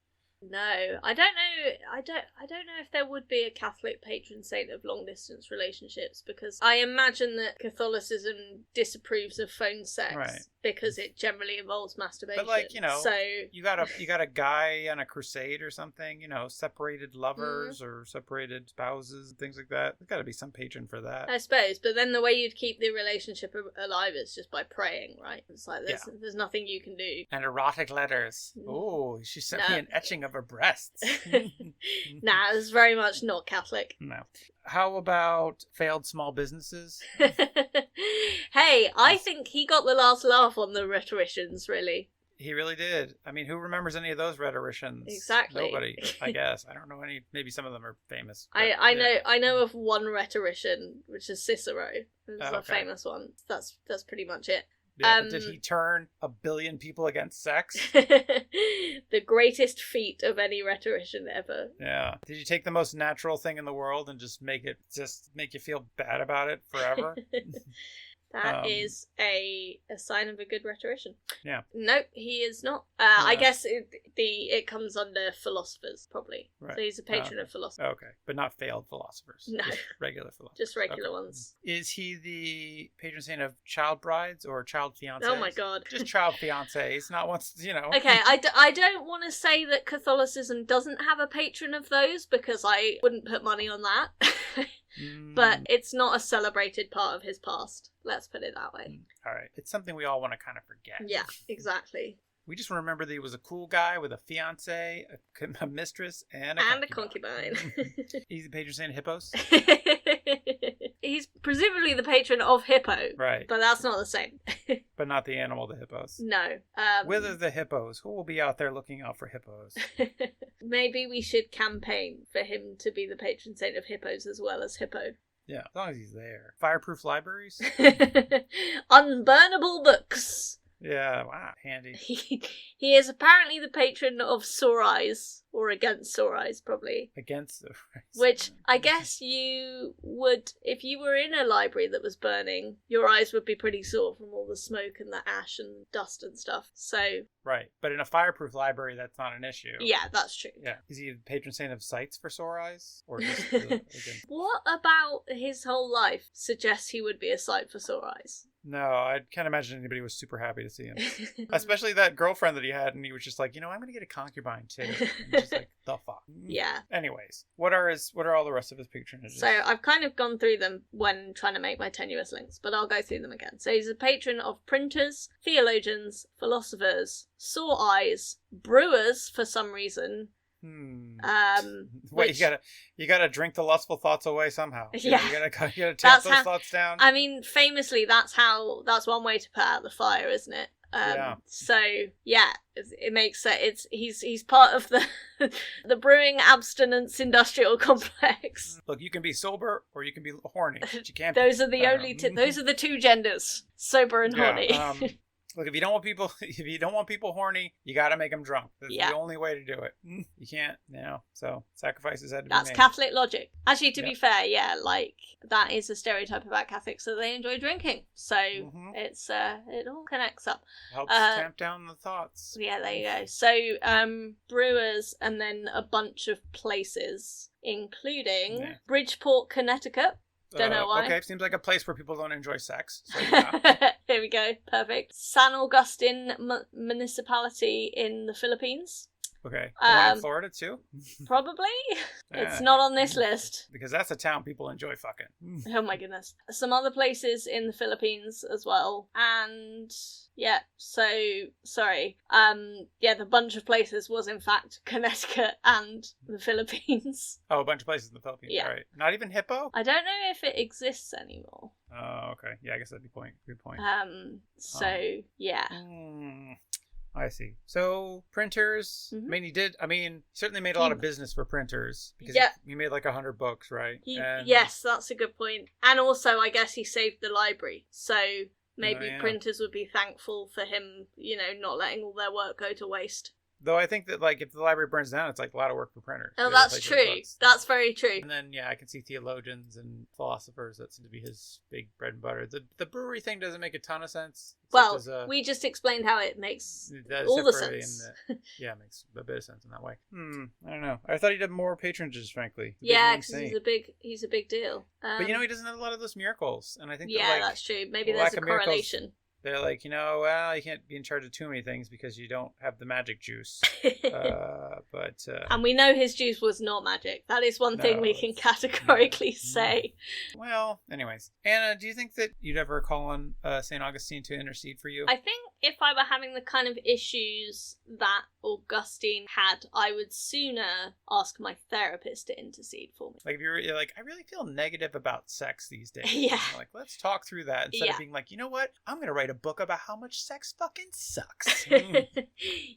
No, I don't know. I don't know if there would be a Catholic patron saint of long distance relationships, because I imagine that Catholicism disapproves of phone sex, right, because it generally involves masturbation. But like, you know, so you got a guy on a crusade or something, you know, separated lovers or separated spouses, things like that. There's got to be some patron for that, I suppose. But then the way you'd keep the relationship alive is just by praying, right? It's like there's nothing you can do. And erotic letters. Oh, she sent me an etching of her breasts. Nah, it's very much not Catholic. No. How about failed small businesses? Hey, I think he got the last laugh on the rhetoricians, really. He really did. I mean, who remembers any of those rhetoricians? Exactly. Nobody, I guess. I don't know any. Maybe some of them are famous. I know of one rhetorician, which is Cicero. It's a famous one. That's pretty much it. Yeah, but did he turn 1 billion people against sex? The greatest feat of any rhetorician ever. Yeah. Did you take the most natural thing in the world and just make you feel bad about it forever? That is a sign of a good rhetorician. Yeah. Nope, he is not. I guess it comes under philosophers, probably. Right. So he's a patron of philosophers. Okay, but not failed philosophers. No. Just regular philosophers. Just regular ones. Is he the patron saint of child brides or child fiancés? Oh my god. Just child fiancés, not once, you know. Okay, I don't want to say that Catholicism doesn't have a patron of those, because I wouldn't put money on that. But it's not a celebrated part of his past. Let's put it that way. All right. It's something we all want to kind of forget. Yeah, exactly. We just remember that he was a cool guy with a fiancé, a mistress, and a concubine. He's the patron saint of hippos? He's presumably the patron of Hippo. Right. But that's not the same. But not the animal, the hippos. No. Whither the hippos? Who will be out there looking out for hippos? Maybe we should campaign for him to be the patron saint of hippos as well as Hippo. Yeah, as long as he's there. Fireproof libraries? Unburnable books. Yeah, wow, handy. He is apparently the patron of sore eyes, or against sore eyes, probably. Against sore eyes. Which I guess you would, if you were in a library that was burning, your eyes would be pretty sore from all the smoke and the ash and dust and stuff. So. Right, but in a fireproof library, that's not an issue. Yeah, that's true. Yeah, is he the patron saint of sights for sore eyes, or just What about his whole life suggests he would be a sight for sore eyes? No, I can't imagine anybody was super happy to see him. Especially that girlfriend that he had, and he was just like, I'm going to get a concubine too. And just like, the fuck. Yeah. Anyways, what are all the rest of his patronages? So I've kind of gone through them when trying to make my tenuous links, but I'll go through them again. So he's a patron of printers, theologians, philosophers, sore eyes, brewers for some reason. Wait, you gotta drink the lustful thoughts away somehow. Yeah, you gotta tamp those thoughts down. I mean, famously, that's one way to put out the fire, isn't it? So yeah, it makes sense. He's part of the the brewing abstinence industrial complex. Look, you can be sober or you can be horny. But you can't. Those are the those are the two genders: sober and horny. Look, if you don't want people horny, you got to make them drunk. That's the only way to do it. You can't, so sacrifices had to be made. That's Catholic logic. Actually, to be fair, like, that is a stereotype about Catholics, that they enjoy drinking. So it's it all connects up. Helps tamp down the thoughts. Yeah, there you go. So brewers, and then a bunch of places, including Bridgeport, Connecticut. Don't know why. Okay, seems like a place where people don't enjoy sex. So Here we go. Perfect. San Augustine municipality in the Philippines. Okay. The one in Florida too? Probably. It's not on this list. Because that's a town people enjoy fucking. Oh my goodness. Some other places in the Philippines as well. And the bunch of places was in fact Connecticut and the Philipines. Oh, a bunch of places in the Philippines. Yeah. Right. Not even Hippo? I don't know if it exists anymore. Oh, okay. Yeah, I guess that'd be good point. Yeah. I see. So printers. I mean, he certainly made a lot of business for printers because he made like 100 books, right? Yes, that's a good point. And also, I guess he saved the library, so maybe printers would be thankful for him, not letting all their work go to waste. Though I think that, like, if the library burns down, it's like a lot of work for printers. Oh, that's true. That's very true. And then, I can see theologians and philosophers. That seem to be his big bread and butter. The brewery thing doesn't make a ton of sense. Well, we just explained how it makes all the sense. It makes a bit of sense in that way. I don't know. I thought he did more patronages, frankly. Yeah, because he's a big deal. But he doesn't have a lot of those miracles, and I think that's true. Maybe there's a correlation. They're like, you can't be in charge of too many things because you don't have the magic juice. And we know his juice was not magic. That is one thing we can categorically say. Well, anyways. Anna, do you think that you'd ever call on St. Augustine to intercede for you? I think if I were having the kind of issues that Augustine had, I would sooner ask my therapist to intercede for me. Like, if you're like, I really feel negative about sex these days. Yeah. Like, let's talk through that instead of being like, you know what? I'm going to write a book about how much sex fucking sucks.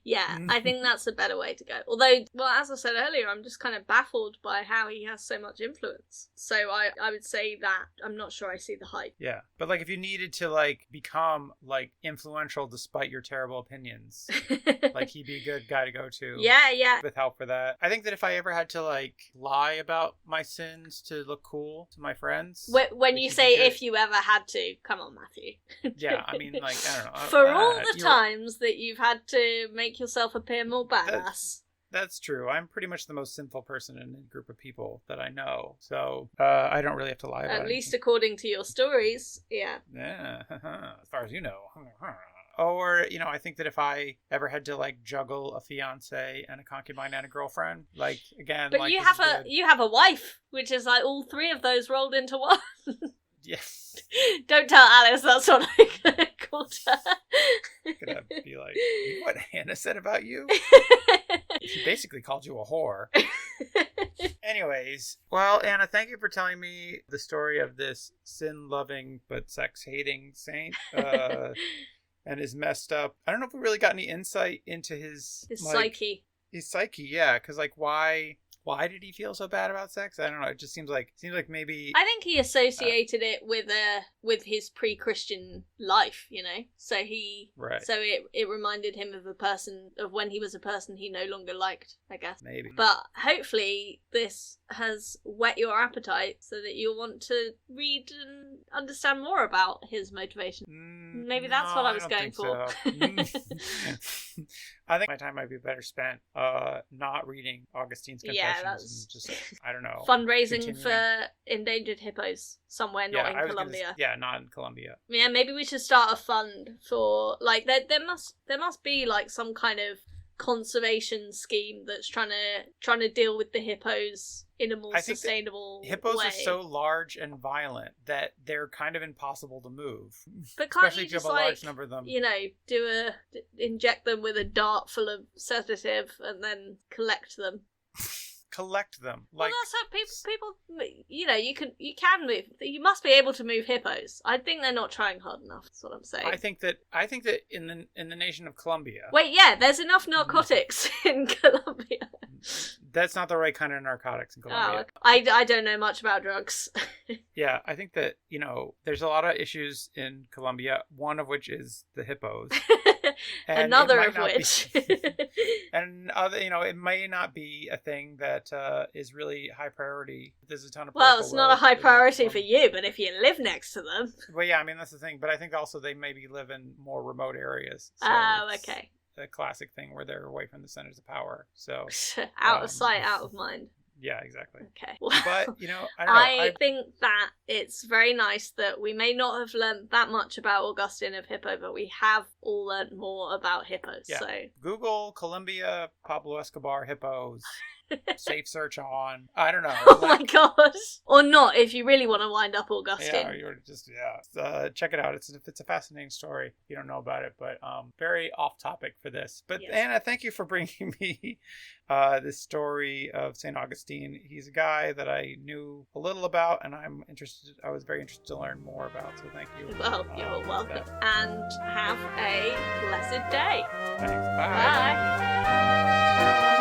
Yeah, I think that's a better way to go. Although, well, as I said earlier, I'm just kind of baffled by how he has so much influence. So I would say that I'm not sure I see the hype. Yeah, but like if you needed to like become like influential despite your terrible opinions, like he'd be a good guy to go to. Yeah. With help for that. I think that if I ever had to like lie about my sins to look cool to my friends. When you say if you ever had to, come on, Matthew. Yeah, I mean, like, I don't know. For all the times that you've had to make yourself appear more badass. That's true. I'm pretty much the most sinful person in a group of people that I know. So, I don't really have to lie about it. At least according to your stories, yeah. Yeah, as far as you know. Or, I think that if I ever had to, like, juggle a fiance and a concubine and a girlfriend, like, again... But like, you have a wife, which is, like, all three of those rolled into one. Yes. Don't tell Alice that's what I called her. Gonna be like, you know what Hannah said about you? She basically called you a whore. Anyways, well, Anna, thank you for telling me the story of this sin-loving but sex-hating saint. And his messed up. I don't know if we really got any insight into his psyche. His psyche, yeah, because like why did he feel so bad about sex? I don't know. It just seems like maybe I think he associated it with his pre-Christian life, So so it reminded him of when he was a person he no longer liked, I guess. Maybe. But hopefully this has whet your appetite so that you'll want to read and understand more about his motivation. Maybe that's what I was going for. So. I think my time might be better spent not reading Augustine's Confessions and just, I don't know, fundraising for endangered hippos somewhere not in Colombia. Not in Colombia. Yeah, maybe we should start a fund for, like, there must be like some kind of conservation scheme that's trying to deal with the hippos in a more sustainable hippos way. Are so large and violent that they're kind of impossible to move. But can't especially you if you have just, a large number of them. Inject them with a dart full of sedative and then collect them? Collect them. Well, that's how people, you can move. You must be able to move hippos. I think they're not trying hard enough. That's what I'm saying. I think that in the nation of Colombia. Wait, yeah, there's enough narcotics in Colombia. That's not the right kind of narcotics in Colombia. Oh, I don't know much about drugs. Yeah, I think that, there's a lot of issues in Colombia, one of which is the hippos. Another of which. And other, it may not be a thing that is really high priority. There's a ton of it's not a high priority for you, but if you live next to them. Well, yeah, that's the thing. But I think also they maybe live in more remote areas. So okay. A classic thing where they're away from the centers of power. So out of sight, out of mind. Yeah, exactly. Okay. But, I don't know. I think that it's very nice that we may not have learned that much about Augustine of Hippo, but we have all learned more about hippos. Yeah. So Google Colombia Pablo Escobar hippos. Safe search on. I don't know. Oh my gosh. Or not, if you really want to wind up Augustine. Yeah, you're just, check it out. It's a fascinating story. You don't know about it, but very off topic for this. But yes. Anna, thank you for bringing me this story of St. Augustine. He's a guy that I knew a little about, and I was very interested to learn more about. So thank you. Well, you're welcome. And have a blessed day. Thanks. Bye. Bye.